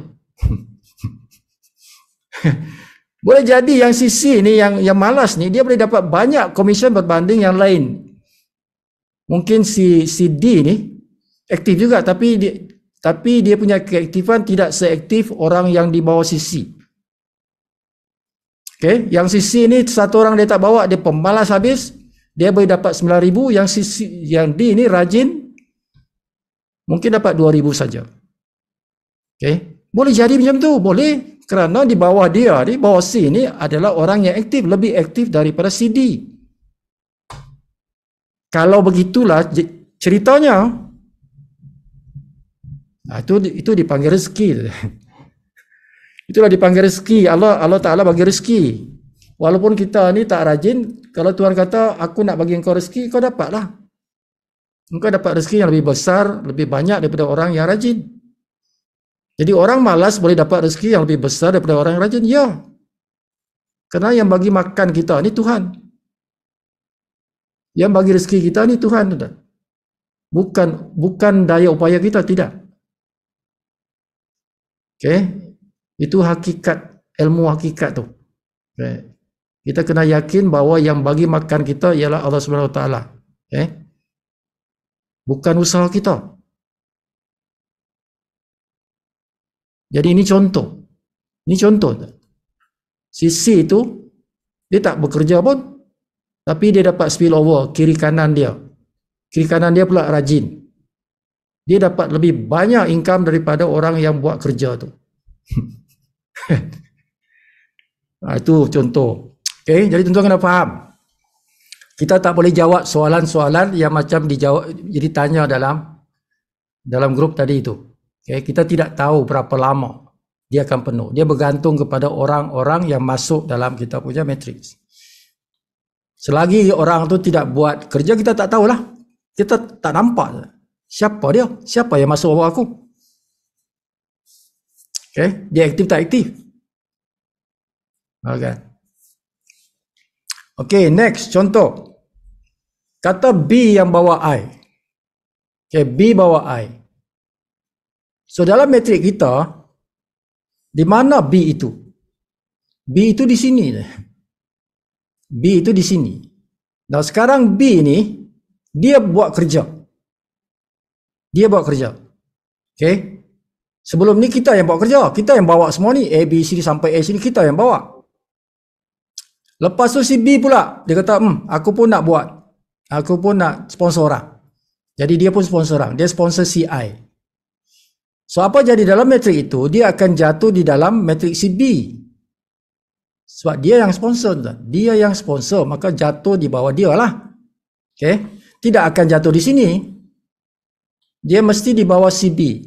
Boleh jadi yang si C ni yang malas ni dia boleh dapat banyak komisen berbanding yang lain. Mungkin si D ni aktif juga tapi dia punya keaktifan tidak seaktif orang yang di bawah si C. Okay, yang sisi ni satu orang dia tak bawa, dia pemalas habis, dia boleh dapat 9,000, yang D ni rajin mungkin dapat 2,000 saja. Okay, boleh jadi macam tu, boleh, kerana di bawah dia ni, bawah C ni adalah orang yang aktif, lebih aktif daripada si D. Kalau begitulah ceritanya, itu dipanggil rezeki. Itulah dipanggil rezeki. Allah Ta'ala bagi rezeki. Walaupun kita ni tak rajin, kalau Tuhan kata, aku nak bagi engkau rezeki, kau dapatlah. Engkau dapat rezeki yang lebih besar, lebih banyak daripada orang yang rajin. Jadi orang malas boleh dapat rezeki yang lebih besar daripada orang yang rajin. Ya. Kerana yang bagi makan kita ni Tuhan. Yang bagi rezeki kita ni Tuhan. Bukan daya upaya kita, tidak. Okay. Itu hakikat, ilmu hakikat tu. Okay. Kita kena yakin bahawa yang bagi makan kita ialah Allah Subhanahu Wa Taala. Okay. Bukan usaha kita. Jadi ini contoh. Ini contoh. Sisi itu dia tak bekerja pun, tapi dia dapat spill over kiri kanan dia. Kiri kanan dia pula rajin. Dia dapat lebih banyak income daripada orang yang buat kerja tu. Itu contoh. Okay, jadi tuan-tuan kena faham. Kita tak boleh jawab soalan-soalan yang macam dijawab, jadi tanya dalam grup tadi itu. Okay, kita tidak tahu berapa lama dia akan penuh. Dia bergantung kepada orang-orang yang masuk dalam kita punya matrix. Selagi orang tu tidak buat kerja, kita tak tahulah. Kita tak nampak siapa dia, siapa yang masuk bawah aku. Okay, dia aktif tak aktif? Okay. Okay, next contoh. Kata B yang bawa I. Okay, B bawa I. So dalam matrik kita, di mana B itu? B itu di sini. B itu di sini. Nah sekarang B ni, dia buat kerja. Dia buat kerja. Okay. Sebelum ni kita yang buat kerja. Kita yang bawa semua ni. A, B, C sampai A sini kita yang bawa. Lepas tu si B pula. Dia kata, aku pun nak buat. Aku pun nak sponsor orang. Jadi dia pun sponsor orang. Dia sponsor si I. So apa jadi dalam matrik itu? Dia akan jatuh di dalam matrik si B. Sebab dia yang sponsor. Dia yang sponsor. Maka jatuh di bawah dia lah. Okay. Tidak akan jatuh di sini. Dia mesti di bawah si B.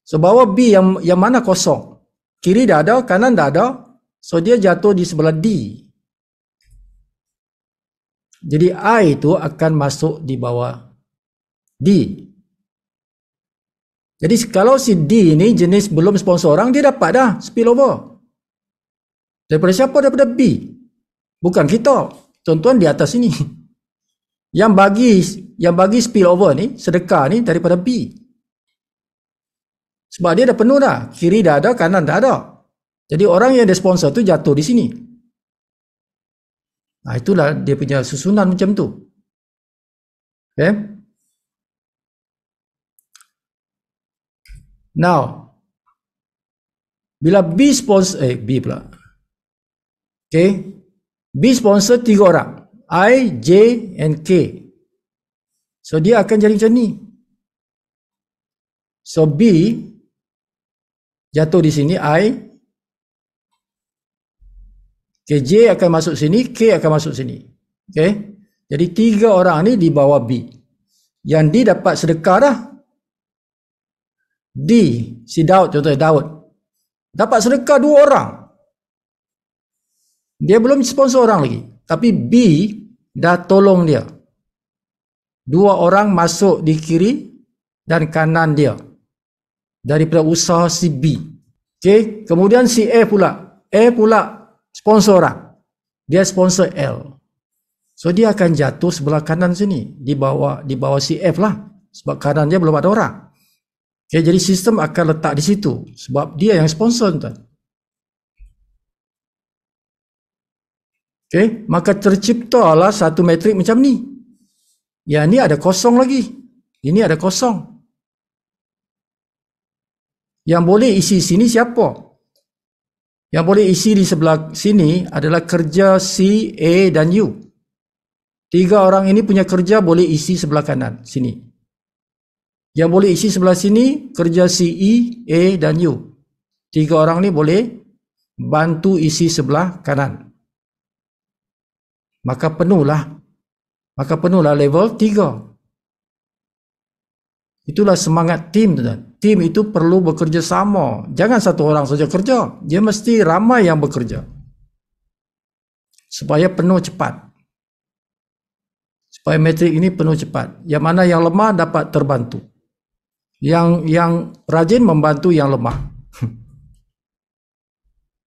So bawah B yang mana kosong. Kiri dah ada, kanan dah ada. So dia jatuh di sebelah D. Jadi I itu akan masuk di bawah D. Jadi kalau si D ini jenis belum sponsor orang, dia dapat dah spillover. Daripada siapa? Daripada B. Bukan kita. Tuan-tuan di atas ini. Yang bagi spillover ni, sedekah ni daripada B. Sebab dia dah penuh dah. Kiri dah ada, kanan dah ada. Jadi orang yang dia sponsor tu jatuh di sini. Nah, itulah dia punya susunan macam tu. Okay. Now, bila B sponsor, B pula. Okay. B sponsor 3 orang. I, J and K. So, dia akan jadi macam ni. So, B jatuh di sini, I. Okay, J akan masuk sini, K akan masuk sini. Okay. Jadi 3 orang ni di bawah B. Yang D dapat sedekah dah. D, si Daud, contohnya Daud. Dapat sedekah 2 orang. Dia belum sponsor orang lagi. Tapi B dah tolong dia. 2 orang masuk di kiri dan kanan dia. Daripada usaha si B. Okay. Kemudian si A pula. A pula sponsor orang. Dia sponsor L. So dia akan jatuh sebelah kanan sini. Di bawah si F lah. Sebab kanan dia belum ada orang. Okay, jadi sistem akan letak di situ. Sebab dia yang sponsor tuan. Okay, maka terciptalah satu matrik macam ni. Yang ni ada kosong lagi. Ini ada kosong. Yang boleh isi sini siapa? Yang boleh isi di sebelah sini adalah kerja C, A dan U. 3 orang ini punya kerja boleh isi sebelah kanan sini. Yang boleh isi sebelah sini kerja C, E, A dan U. 3 orang ni boleh bantu isi sebelah kanan. Maka penuhlah level 3. Itulah semangat tim tuan. Tim itu perlu bekerja sama. Jangan satu orang saja kerja. Dia mesti ramai yang bekerja. Supaya penuh cepat. Supaya matrik ini penuh cepat. Yang mana yang lemah dapat terbantu. Yang rajin membantu yang lemah.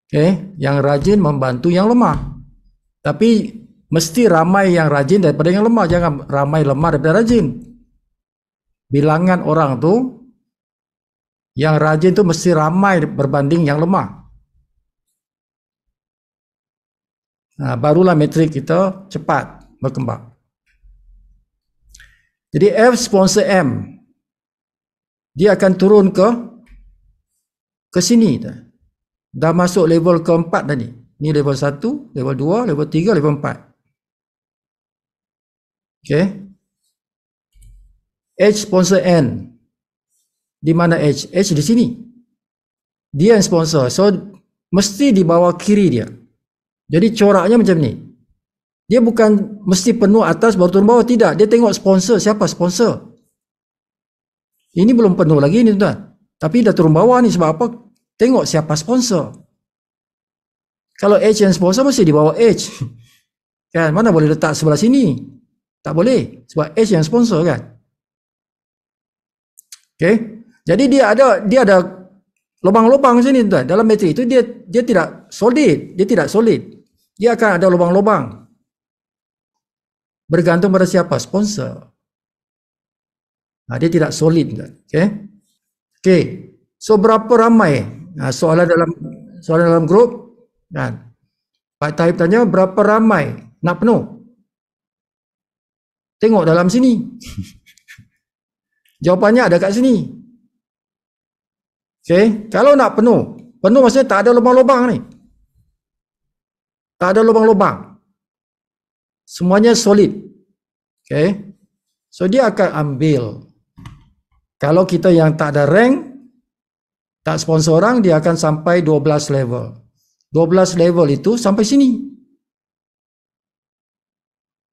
Okay? Yang rajin membantu yang lemah. Tapi mesti ramai yang rajin daripada yang lemah. Jangan ramai lemah daripada rajin. Bilangan orang tu, yang rajin tu mesti ramai berbanding yang lemah. Nah, barulah matrik kita cepat berkembang. Jadi F sponsor M. Dia akan turun ke sini. Dah masuk level keempat tadi. Ni level 1, level 2, level 3, level 4. Okay. H sponsor N. Di mana H? H di sini. Dia yang sponsor. So, mesti di bawah kiri dia. Jadi coraknya macam ni. Dia bukan mesti penuh atas baru turun bawah. Tidak. Dia tengok sponsor. Siapa sponsor? Ini belum penuh lagi ni tuan. Tapi dah turun bawah ni sebab apa? Tengok siapa sponsor. Kalau H yang sponsor mesti di bawah H. Kan? Mana boleh letak sebelah sini? Tak boleh. Sebab H yang sponsor kan. Okay. Jadi dia ada lubang-lubang sini tuan. Dalam matrik itu dia tidak solid. Dia tidak solid. Dia akan ada lubang-lubang. Bergantung pada siapa? Sponsor. Nah, dia tidak solid. Okay. Okay. So berapa ramai? Nah, soalan dalam grup kan. Pak Taib tanya berapa ramai nak penuh? Tengok dalam sini. Jawapannya ada kat sini. Okay. Kalau nak penuh maksudnya tak ada lubang-lubang ni. Tak ada lubang-lubang. Semuanya solid. Okay. So dia akan ambil. Kalau kita yang tak ada rank, tak sponsor orang, dia akan sampai 12 level. 12 level itu sampai sini.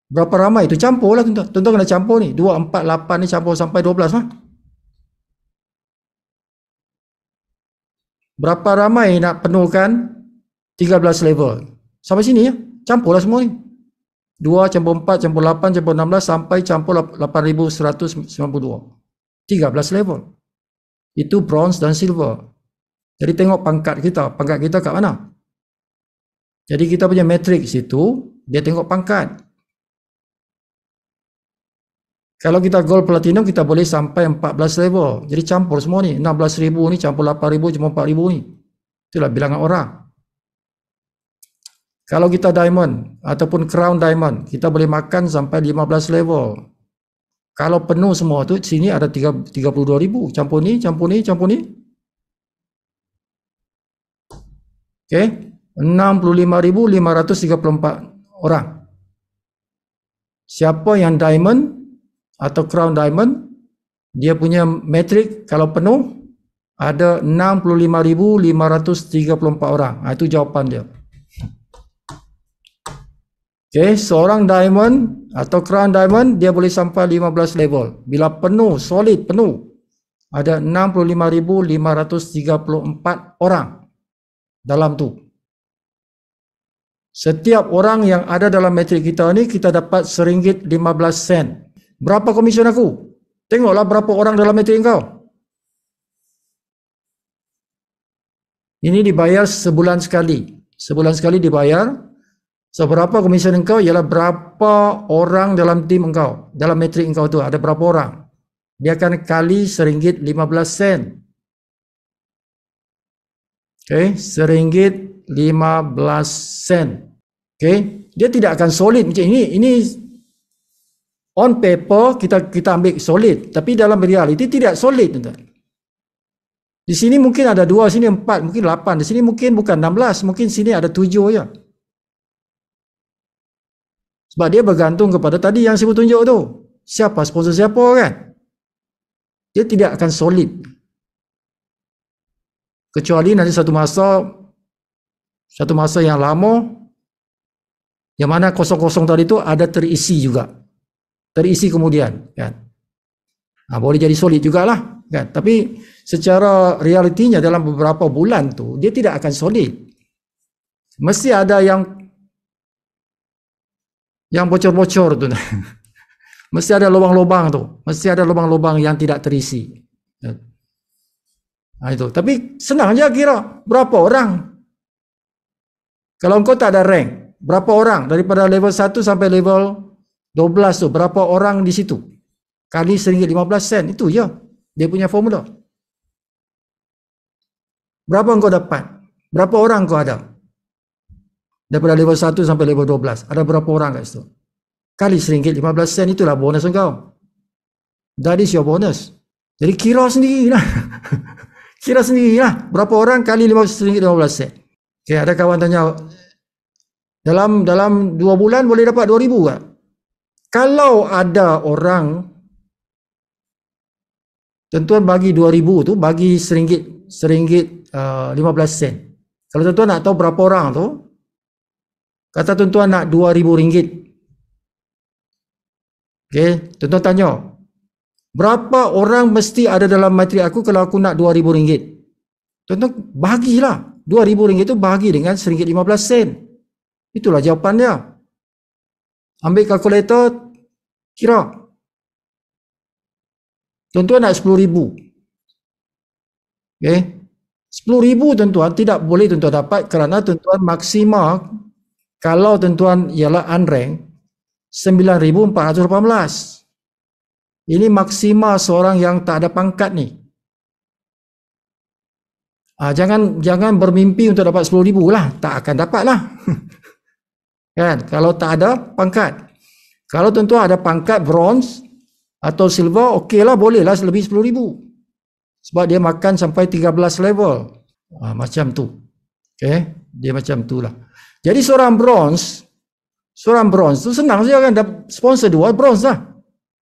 Berapa ramai itu? Campur lah tuan-tuan. Tuan-tuan kena campur ni. 2, 4, 8 ni campur sampai 12 lah. Berapa ramai nak penuhkan 13 level. Sampai sini ya. Campurlah semua ni. 2 campur 4 campur 8 campur 16 sampai campur 8192. 13 level. Itu bronze dan silver. Jadi tengok pangkat kita. Pangkat kita kat mana? Jadi kita punya matrix itu, dia tengok pangkat. Kalau kita gold platinum, kita boleh sampai 14 level. Jadi campur semua ni. 16,000 ni campur 8,000 campur 4,000 ni. Itulah bilangan orang. Kalau kita diamond ataupun crown diamond, kita boleh makan sampai 15 level. Kalau penuh semua tu, sini ada 32,000. Campur ni, campur ni, campur ni. Okay. 65,534 orang. Siapa yang diamond atau crown diamond, dia punya matrix kalau penuh ada 65,534 orang. Itu jawapan dia. Okay, seorang diamond atau crown diamond dia boleh sampai 15 level. Bila penuh, solid penuh, ada 65,534 orang dalam tu. Setiap orang yang ada dalam matrik kita ni, kita dapat RM1.15. Berapa komisen aku? Tengoklah berapa orang dalam matrik kau. Ini dibayar sebulan sekali. Sebulan sekali dibayar. So, berapa komisen engkau ialah berapa orang dalam tim engkau. Dalam matrik engkau tu ada berapa orang. Dia akan kali RM1.15. Okay, RM1.15. Okay, dia tidak akan solid macam ini. Ini on paper kita ambil solid, tapi dalam reality tidak solid. Di sini mungkin ada 2, sini 4, mungkin 8. Di sini mungkin bukan 16, mungkin sini ada 7 ya. Sebab dia bergantung kepada tadi yang saya tunjuk tu. Siapa sponsor siapa kan? Dia tidak akan solid. Kecuali nanti satu masa yang lama, yang mana kosong-kosong tadi itu ada terisi juga. Terisi kemudian. Kan? Boleh jadi solid jugalah. Kan? Tapi secara realitinya dalam beberapa bulan tu, dia tidak akan solid. Mesti ada yang bocor-bocor tu. Mesti ada lubang-lubang tu. Mesti ada lubang-lubang yang tidak terisi. Itu. Tapi senang aja kira berapa orang. Kalau engkau tak ada rank, berapa orang daripada level 1 sampai level 12 tu, berapa orang di situ? Kali RM1.15, itu je. Dia punya formula. Berapa engkau dapat? Berapa orang engkau ada? Daripada level 1 sampai level 12, ada berapa orang kat situ? Kali RM1.15, itulah bonus engkau. That is your bonus. Jadi kira sendirilah. Kira sendirilah. Berapa orang kali RM15. Okay, ada kawan tanya, dalam 2 bulan boleh dapat 2,000 tak? Kalau ada orang, tuan-tuan bagi 2,000 tu, bagi RM1.15. Kalau tuan-tuan nak tahu berapa orang tu, kata tuan-tuan nak RM2,000. Okay, tuan-tuan tanya, berapa orang mesti ada dalam matrik aku kalau aku nak RM2,000? Tuan-tuan bagilah. RM2,000 itu bagi dengan RM1.15. Itulah jawapan dia. Ambil kalkulator, kira. Tuan-tuan nak RM10,000. Okay. RM10,000 tuan-tuan tidak boleh tuan-tuan dapat kerana tuan-tuan maksimal kalau tuan-tuan ialah unrank 9,418. Ini maksimal seorang yang tak ada pangkat ni. Jangan bermimpi untuk dapat 10,000 lah. Tak akan dapat lah. Kan? Kalau tak ada pangkat. Kalau tuan-tuan ada pangkat bronze atau silver, okey lah, boleh lah lebih 10,000. Sebab dia makan sampai 13 level. Macam tu. Okay? Dia macam tu lah. Jadi seorang bronze tu senang saja kan. Sponsor 2 bronze lah.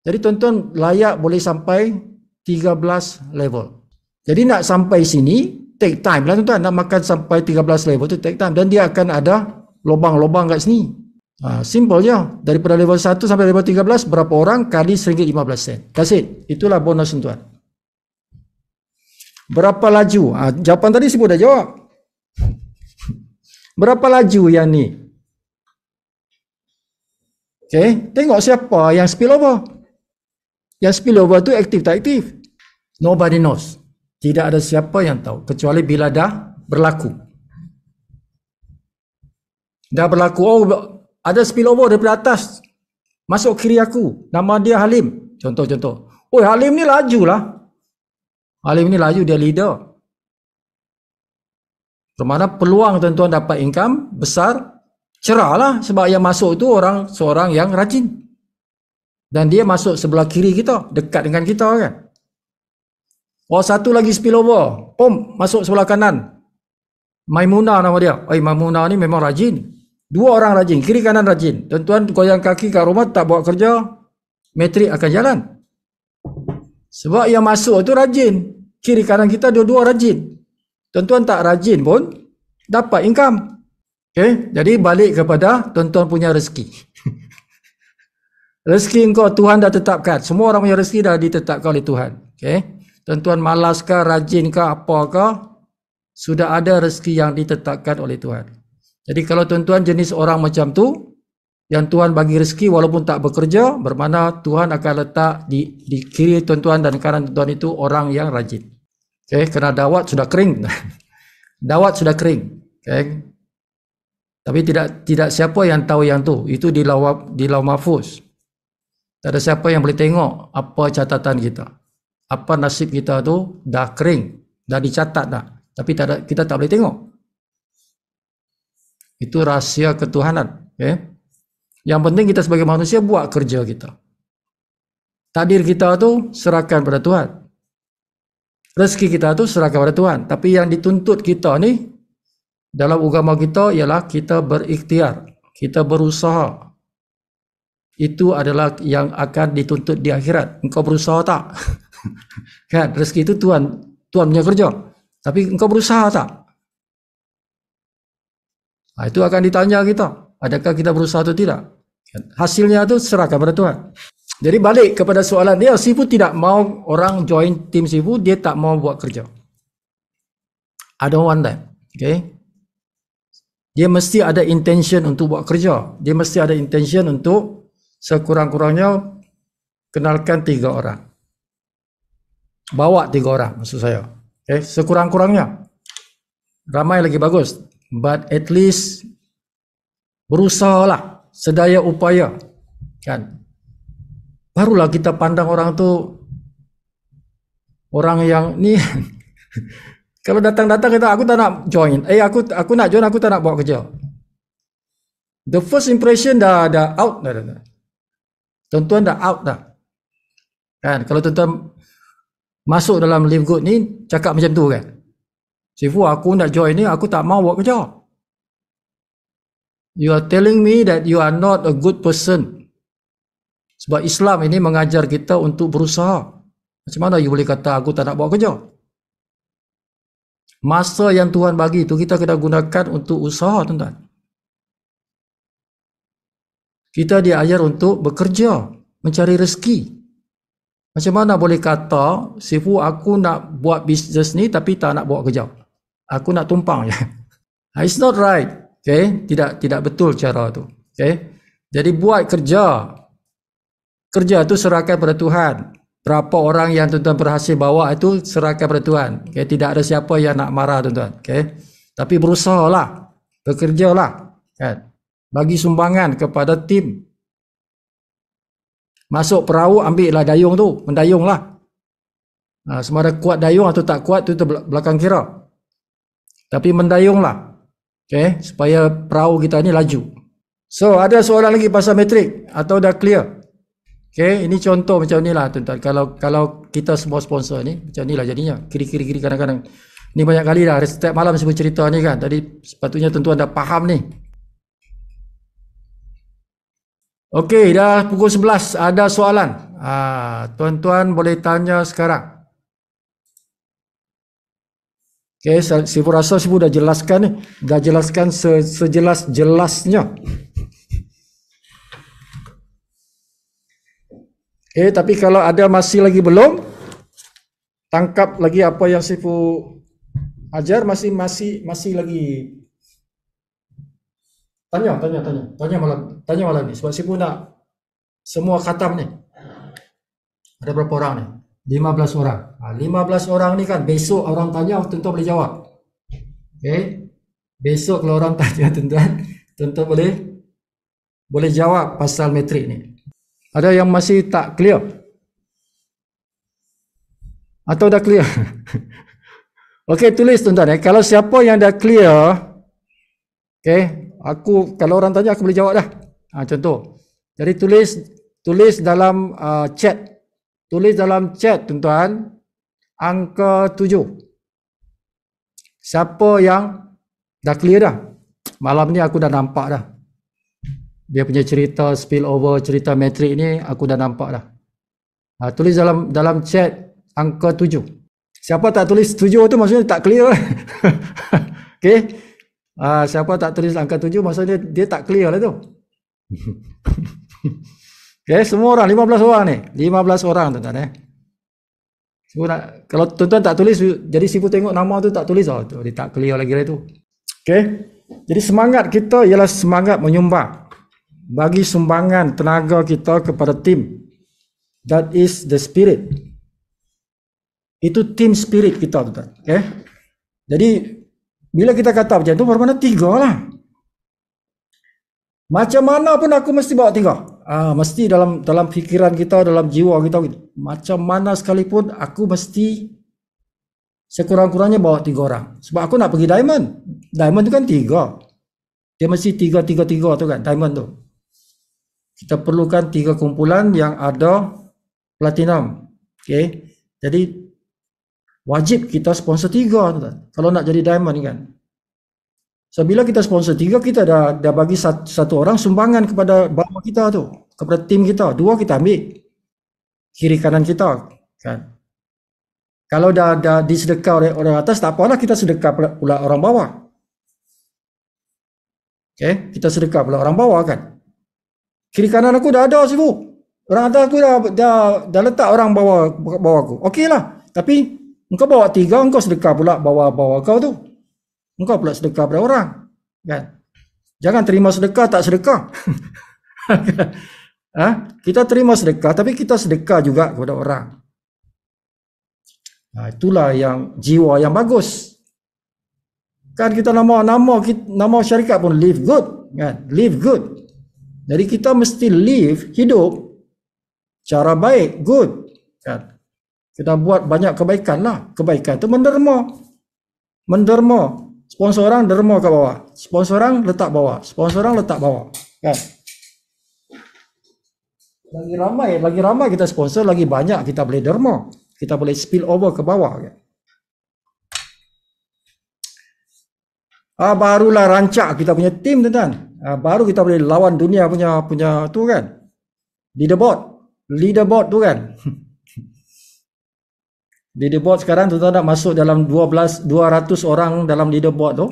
Jadi tuan-tuan layak boleh sampai 13 level. Jadi nak sampai sini, take time lah tuan-tuan. Nak makan sampai 13 level tu take time. Dan dia akan ada lubang-lubang kat sini. Simple je. Daripada level 1 sampai level 13, berapa orang kali RM1.15. That's it. Itulah bonus tuan-tuan. Berapa laju? Jawapan tadi saya dah jawab. Berapa laju yang ni? Okay, tengok siapa yang spill over. Yang spill over tu aktif tak aktif? Nobody knows. Tidak ada siapa yang tahu kecuali bila dah berlaku. Dah berlaku, oh ada spill over daripada atas masuk kiri aku, nama dia Halim. Contoh. Oh, Halim ni laju lah. Halim ni laju, dia leader. Bermakna peluang tuan-tuan dapat income besar, cerah lah, sebab yang masuk tu seorang yang rajin. Dan dia masuk sebelah kiri kita, dekat dengan kita kan. Oh, satu lagi spillover, masuk sebelah kanan. Maimunah nama dia. Maimunah ni memang rajin. Dua orang rajin, kiri kanan rajin. Tuan-tuan goyang kaki kat rumah tak buat kerja, metrik akan jalan. Sebab yang masuk tu rajin. Kiri kanan kita dua-dua rajin. Tuan-tuan tak rajin pun dapat income. Okay? Jadi balik kepada tuan-tuan punya rezeki. Rezeki engkau Tuhan dah tetapkan. Semua orang punya rezeki dah ditetapkan oleh Tuhan. Okay? Tuan-tuan malaskah, rajinkah, apakah, sudah ada rezeki yang ditetapkan oleh Tuhan. Jadi kalau tuan-tuan jenis orang macam tu, yang Tuhan bagi rezeki walaupun tak bekerja, bermakna Tuhan akan letak di kiri tuan-tuan dan kanan tuan-tuan itu orang yang rajin. Okay? Kerana dawat sudah kering. Dawat sudah kering. Okay? Tapi tidak siapa yang tahu yang tu. Itu di lauh mahfuz. Tak ada siapa yang boleh tengok apa catatan kita. Apa nasib kita tu dah kering, dah dicatat dah. Tapi kita tak boleh tengok. Itu rahsia ketuhanan. Okay? Yang penting kita sebagai manusia buat kerja kita. Takdir kita tu serahkan pada Tuhan. Rezeki kita tu serahkan pada Tuhan. Tapi yang dituntut kita ni dalam agama kita ialah kita berikhtiar, kita berusaha. Itu adalah yang akan dituntut di akhirat. Engkau berusaha tak? Kan, rezeki itu Tuhan punya kerja. Tapi engkau berusaha tak? Itu akan ditanya kita. Adakah kita berusaha atau tidak? Hasilnya itu serahkan pada Tuhan. Jadi balik kepada soalan dia, Sifu tidak mau orang join tim Sifu, dia tak mau buat kerja. I don't want that. Okay? Dia mesti ada intention untuk buat kerja. Dia mesti ada intention untuk sekurang-kurangnya kenalkan 3 orang. Bawa 3 orang maksud saya. Okay? Sekurang-kurangnya. Ramai lagi bagus. But at least berusahalah sedaya upaya. Kan? Barulah kita pandang orang tu orang yang ni kalau datang-datang kita aku tak nak join. Aku nak join, aku tak nak buat kerja. The first impression dah out dah. Tuan-tuan dah out dah. Kan? Kalau tuan-tuan masuk dalam Live Good ni cakap macam tu kan. Sifu aku nak join ni, aku tak mau buat kerja. You are telling me that you are not a good person. Sebab Islam ini mengajar kita untuk berusaha. Macam mana you boleh kata aku tak nak buat kerja? Masa yang Tuhan bagi itu kita kena gunakan untuk usaha, tuan-tuan. Kita diajar untuk bekerja, mencari rezeki. Macam mana boleh kata, Sifu aku nak buat bisnes ni tapi tak nak buat kerja. Aku nak tumpang je. It's not right. Okay? Tidak betul cara tu. Okay? Jadi buat kerja. Kerja tu serahkan pada Tuhan. Berapa orang yang tuan-tuan berhasil bawa itu serahkan pada Tuhan. Okay? Tidak ada siapa yang nak marah, tuan-tuan. Okay? Tapi berusahalah. Bekerjalah. Kan? Bagi sumbangan kepada tim. Masuk perahu, ambillah dayung tu. Mendayunglah. Sama ada kuat dayung atau tak kuat tu belakang kira. Tapi mendayunglah. Okay? Supaya perahu kita ni laju. So, ada soalan lagi pasal metrik? Atau dah clear? Okay, ini contoh macam ni lah tuan-tuan. Kalau kita semua sponsor ni, macam ni lah jadinya. Kiri kadang-kadang. Ni banyak kali dah. Setiap malam saya bercerita ni kan. Tadi sepatutnya tuan-tuan dah faham ni. Okey, dah pukul 11. Ada soalan? Tuan-tuan boleh tanya sekarang. Okey, Sifu rasa Sifu dah jelaskan ni. Dah jelaskan sejelas-jelasnya. Tapi kalau ada masih lagi belum, tangkap lagi apa yang Sifu ajar, masih lagi Tanya malam ni. Sebab Sifu nak semua khatam ni. Ada berapa orang ni? 15 orang. 15 orang ni kan besok orang tanya tuan-tuan boleh jawab. Okay. Besok kalau orang tanya tuan-tuan boleh jawab pasal metrik ni. Ada yang masih tak clear? Atau dah clear? Okey, tulis tuan-tuan. Kalau siapa yang dah clear, okey, kalau orang tanya aku boleh jawab dah. Contoh. Jadi tulis dalam chat. Tulis dalam chat tuan-tuan angka 7. Siapa yang dah clear dah? Malam ni aku dah nampak dah. Dia punya cerita spillover, cerita metrik ni aku dah nampak dah. Tulis dalam chat angka 7. Siapa tak tulis 7 tu maksudnya tak clear. Okey. Siapa tak tulis angka 7 maksudnya dia tak clear lah tu. Okay, semua orang 15 orang ni. 15 orang tuan-tuan kalau tuan-tuan tak tulis, jadi Sifu tengok nama tu tak tulis, tu dia tak clear lagi lah tu. Okay. Jadi semangat kita ialah semangat menyumbang. Bagi sumbangan tenaga kita kepada tim. That is the spirit. Itu team spirit kita tuan-tuan. Okay. Jadi bila kita kata macam tu bermakna 3 lah. Macam mana pun aku mesti bawa 3. Mesti dalam fikiran kita, dalam jiwa kita, macam mana sekalipun aku mesti sekurang-kurangnya bawa 3 orang. Sebab aku nak pergi diamond. Diamond tu kan 3. Dia mesti 3 tu kan, diamond tu. Kita perlukan 3 kumpulan yang ada platinum. Okay. Jadi wajib kita sponsor 3 tu kan. Kalau nak jadi diamond kan. So bila kita sponsor 3, kita dah bagi satu orang sumbangan kepada bawah kita tu, kepada tim kita. 2 kita ambil kiri kanan kita kan. Kalau dah disedekah oleh orang atas, tak apalah, kita sedekah pula orang bawah. Okay, kita sedekah pula orang bawah kan. Kiri kanan aku dah ada Sifu. Orang atas aku dah letak orang bawah aku. Okey lah. Tapi engkau bawa 3, engkau sedekah pula bawah kau tu. Engkau pula sedekah pada orang kan. Jangan terima sedekah tak sedekah. Kita terima sedekah tapi kita sedekah juga kepada orang. Itulah yang jiwa yang bagus. Kan kita nama syarikat pun live good kan. Live good. Jadi kita mesti hidup cara baik, good kan. Kita buat banyak kebaikan lah. Kebaikan tu menderma. Sponsor orang derma ke bawah. Sponsor orang letak bawah. Sponsor orang letak bawah. Kan? Lagi ramai kita sponsor, lagi banyak kita boleh derma. Kita boleh spill over ke bawah. Kan? Barulah rancak kita punya tim tuan-tuan. Baru kita boleh lawan dunia punya tu kan. Leaderboard tu kan. Leaderboard sekarang tuan-tuan nak masuk dalam 200 orang dalam leaderboard tu.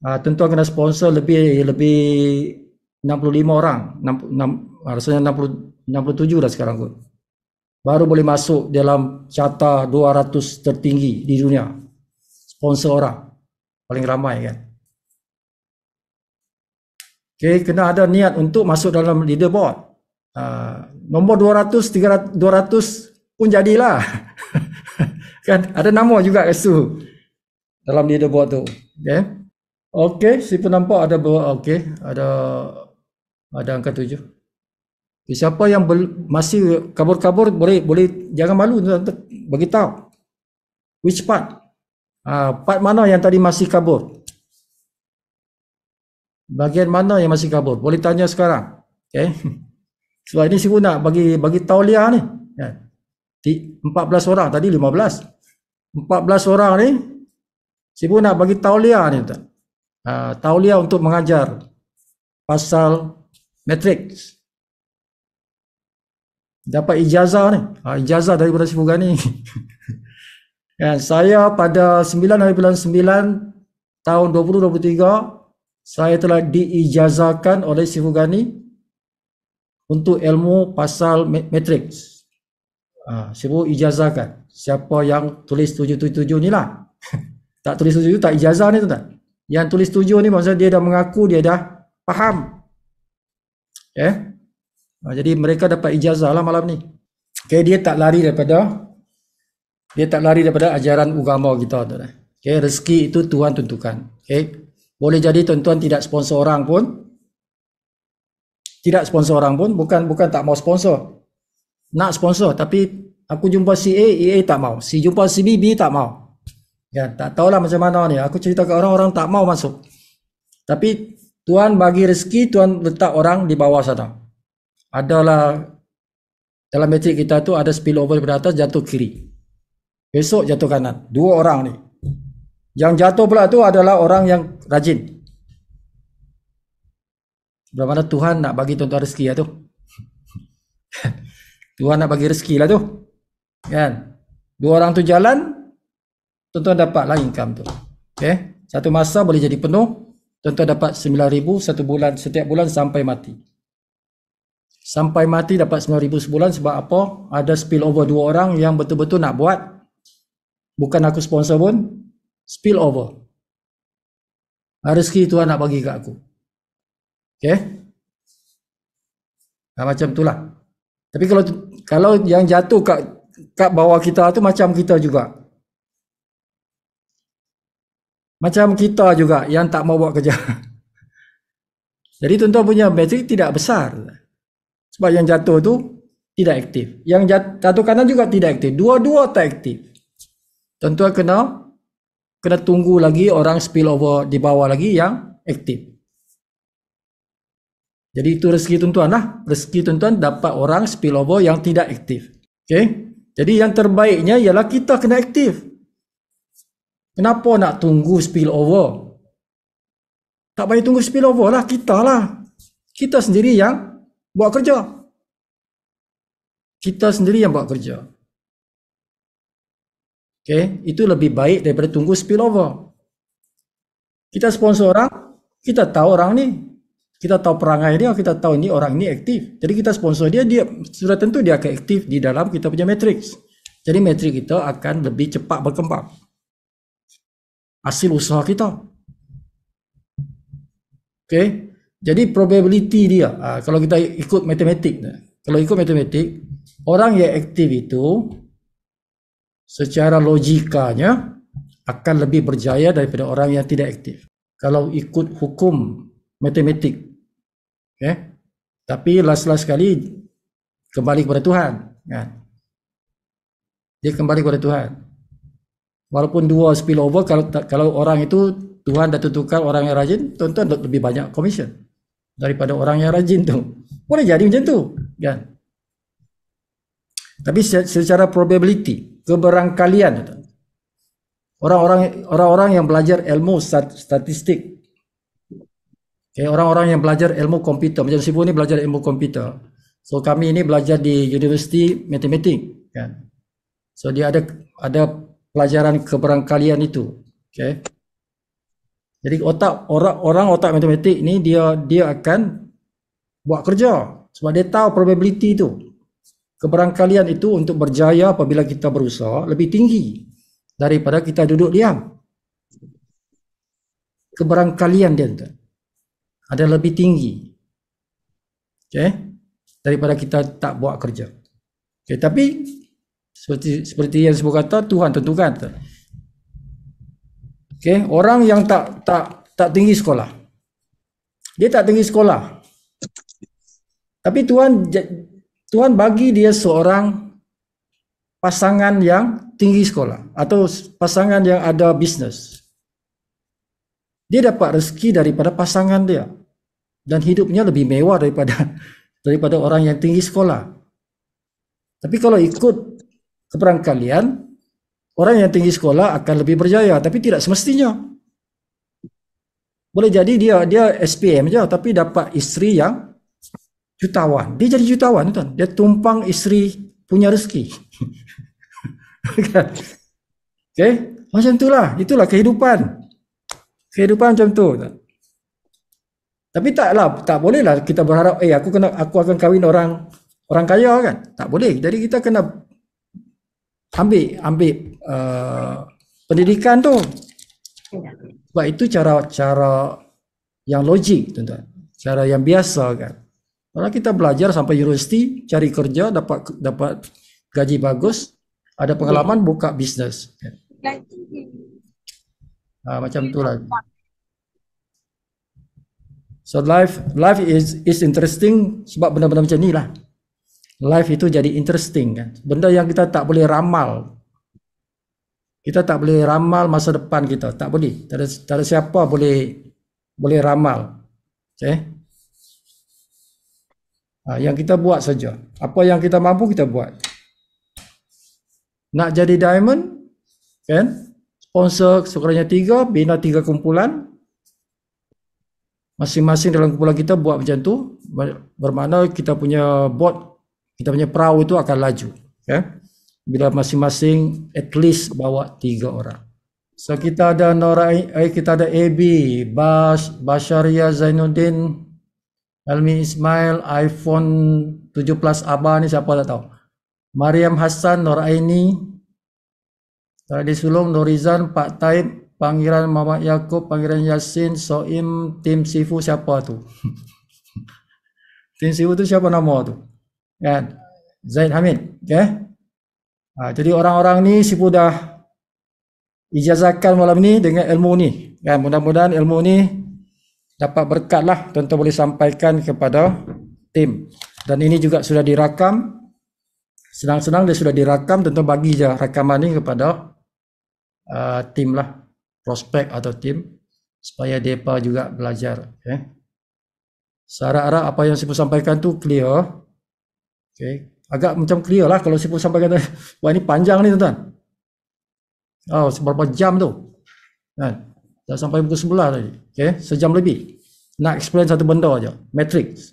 Tuan-tuan kena sponsor lebih 65 orang. Rasanya 67 dah sekarang kot. Baru boleh masuk dalam carta 200 tertinggi di dunia. Sponsor orang. Paling ramai kan. Okay, kena ada niat untuk masuk dalam leaderboard. Nombor 200 pun jadilah. Kan ada nama juga kat situ dalam leaderboard tu. Okey, siapa nampak ada ada angka 7. Siapa yang masih kabur-kabur boleh jangan malu, bagi tahu. Which part? Part mana yang tadi masih kabur? Bahagian mana yang masih kabur? Boleh tanya sekarang. Okey. Sebab ini siapa nak bagi tauliah ni. 14 orang tadi 15. 14 orang ni siapa nak bagi tauliah ni tuan. Tauliah untuk mengajar pasal matriks. Dapat ijazah ni. Ijazah daripada Sifu Ghani. Saya pada 9/9 tahun 2023 saya telah diijazahkan oleh Sifu Ghani untuk ilmu pasal matriks. Sifu ijazahkan. Siapa yang tulis 777 ni lah. Tak tulis 77 tak ijazah ni tuan. Yang tulis 7 ni maksudnya dia dah mengaku, dia dah faham. Jadi mereka dapat ijazah lah malam ni. Dia tak lari daripada ajaran agama kita. Rezeki itu Tuhan tentukan. Boleh jadi tuan-tuan tidak sponsor orang pun, bukan tak mau sponsor. Nak sponsor, tapi aku jumpa si A tak mau. Si jumpa si B tak mau. Tak tahulah macam mana ni. Aku cerita ke orang tak mau masuk. Tapi Tuhan bagi rezeki, Tuhan letak orang di bawah sana. Adalah dalam metrik kita tu ada spillover daripada atas jatuh kiri. Besok jatuh kanan. 2 orang ni. Yang jatuh pula tu adalah orang yang rajin. Berapa mana Tuhan nak bagi tuan-tuan rezeki lah tu. Tuhan nak bagi rezeki lah tu. Kan? 2 orang tu jalan, tuan-tuan dapat lah income tu. Satu masa boleh jadi penuh, tuan-tuan dapat 9,000 satu bulan, setiap bulan sampai mati. Sampai mati dapat 9,000 sebulan sebab apa? Ada spill over 2 orang yang betul-betul nak buat. Bukan aku sponsor pun, spill over. Rezeki Tuhan nak bagi kat aku. Macam itulah. Tapi kalau yang jatuh kat bawah kita tu macam kita juga. Macam kita juga yang tak mau buat kerja. Jadi tuan-tuan punya metrik tidak besar. Sebab yang jatuh tu tidak aktif. Yang jatuh kanan juga tidak aktif. Dua-dua tak aktif. Tuan-tuan kena tunggu lagi orang spill over di bawah lagi yang aktif. Jadi itu rezeki tuan-tuan lah. Rezeki tuan-tuan dapat orang spill over yang tidak aktif. Jadi yang terbaiknya ialah kita kena aktif. Kenapa nak tunggu spill over? Tak payah tunggu spill over lah. Kita lah. Kita sendiri yang buat kerja. Kita sendiri yang buat kerja. Itu lebih baik daripada tunggu spill over. Kita sponsor orang, kita tahu orang ni. Kita tahu perangai dia, kita tahu ni orang ni aktif. Jadi kita sponsor dia sudah tentu dia akan aktif di dalam kita punya matrix. Jadi matrix kita akan lebih cepat berkembang. Hasil usaha kita. Jadi probability dia, kalau kita ikut matematik, orang yang aktif itu secara logikanya akan lebih berjaya daripada orang yang tidak aktif. Kalau ikut hukum matematik. Tapi last sekali kembali kepada Tuhan, kan? Dia kembali kepada Tuhan. Walaupun 2 spill over, kalau orang itu Tuhan dah tentukan orang yang rajin, tuan-tuan lebih banyak commission daripada orang yang rajin tu. Boleh jadi macam tu, kan? Tapi secara probability, keberangkalian, orang-orang yang belajar ilmu statistik, orang-orang yang belajar ilmu komputer, macam Sibu ni belajar ilmu komputer. So kami ini belajar di University Matematik, kan. So dia ada pelajaran keberangkalian itu. Jadi orang otak matematik ni dia akan buat kerja sebab dia tahu probability itu. Keberangkalian itu untuk berjaya apabila kita berusaha lebih tinggi daripada kita duduk diam. Keberangkalian dia tu ada lebih tinggi, daripada kita tak buat kerja. Tapi seperti yang saya kata, Tuhan tentukan. Orang yang tak tinggi sekolah, dia tak tinggi sekolah, tapi Tuhan bagi dia seorang pasangan yang tinggi sekolah atau pasangan yang ada bisnes. Dia dapat rezeki daripada pasangan dia dan hidupnya lebih mewah daripada orang yang tinggi sekolah. Tapi kalau ikut keberangkalian, orang yang tinggi sekolah akan lebih berjaya, tapi tidak semestinya. Boleh jadi dia SPM je tapi dapat isteri yang jutawan. Dia jadi jutawan, tuan. Dia tumpang isteri punya rezeki. Macam itulah kehidupan. Kehidupan macam tu. Tapi tak bolehlah kita berharap aku akan kahwin orang kaya, kan? Tak boleh. Jadi kita kena ambil pendidikan tu. Sebab itu cara yang logik, tuan-tuan. Cara yang biasa kan. Kalau kita belajar sampai universiti, cari kerja, dapat gaji bagus, ada pengalaman, buka bisnes. Kan? Macam itulah. So life is interesting sebab benda-benda macam ni lah. Life itu jadi interesting kan. Benda yang kita tak boleh ramal. Kita tak boleh ramal masa depan kita. Tak boleh. Tak ada siapa boleh ramal. Okay? Yang kita buat saja. Apa yang kita mampu kita buat. Nak jadi diamond, kan? Sponsor sekurangnya 3, bina 3 kumpulan. Masing-masing dalam kumpulan kita buat macam tu. Bermakna kita punya board, kita punya perahu itu akan laju. Okay? Bila masing-masing at least bawa 3 orang. So kita ada kita ada AB, Basharia Zainuddin, Helmi Ismail, iPhone 7 Plus Abah ni siapa tak tahu. Mariam Hassan, Noraini, Tadi Sulung, Norizan, Pak Taib, Pangeran Muhammad Yaakob, Pangeran Yasin, Soim, Tim Sifu siapa tu? Tim Sifu tu siapa nama tu? Kan? Zaid Hamid, okay? Jadi orang-orang ni Sifu dah ijazahkan malam ni dengan ilmu ni. Kan? Mudah-mudahan ilmu ni dapat berkat lah. Tuan-tuan boleh sampaikan kepada tim. Dan ini juga sudah dirakam. Senang-senang dia sudah dirakam. Tuan-tuan bagi je rakaman ni kepada tim lah. Prospek atau tim. Supaya mereka juga belajar. Okay? Harap-harap apa yang Sifu sampaikan tu clear. Okay? Agak macam clear lah kalau Sifu sampaikan. Wah ini panjang ni tuan-tuan. Oh, seberapa jam tu? Kan? Dah sampai pukul 11 tadi. Okay? Sejam lebih. Nak explain satu benda aja. Matrix.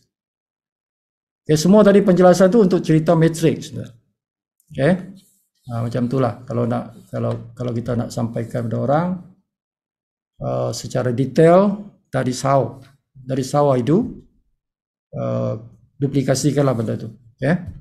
Okay, semua tadi penjelasan tu untuk cerita matrix. Okay? Macam itulah. Kalau kita nak sampaikan kepada orang secara detail dari how I do, duplikasikanlah benda tu. Okay?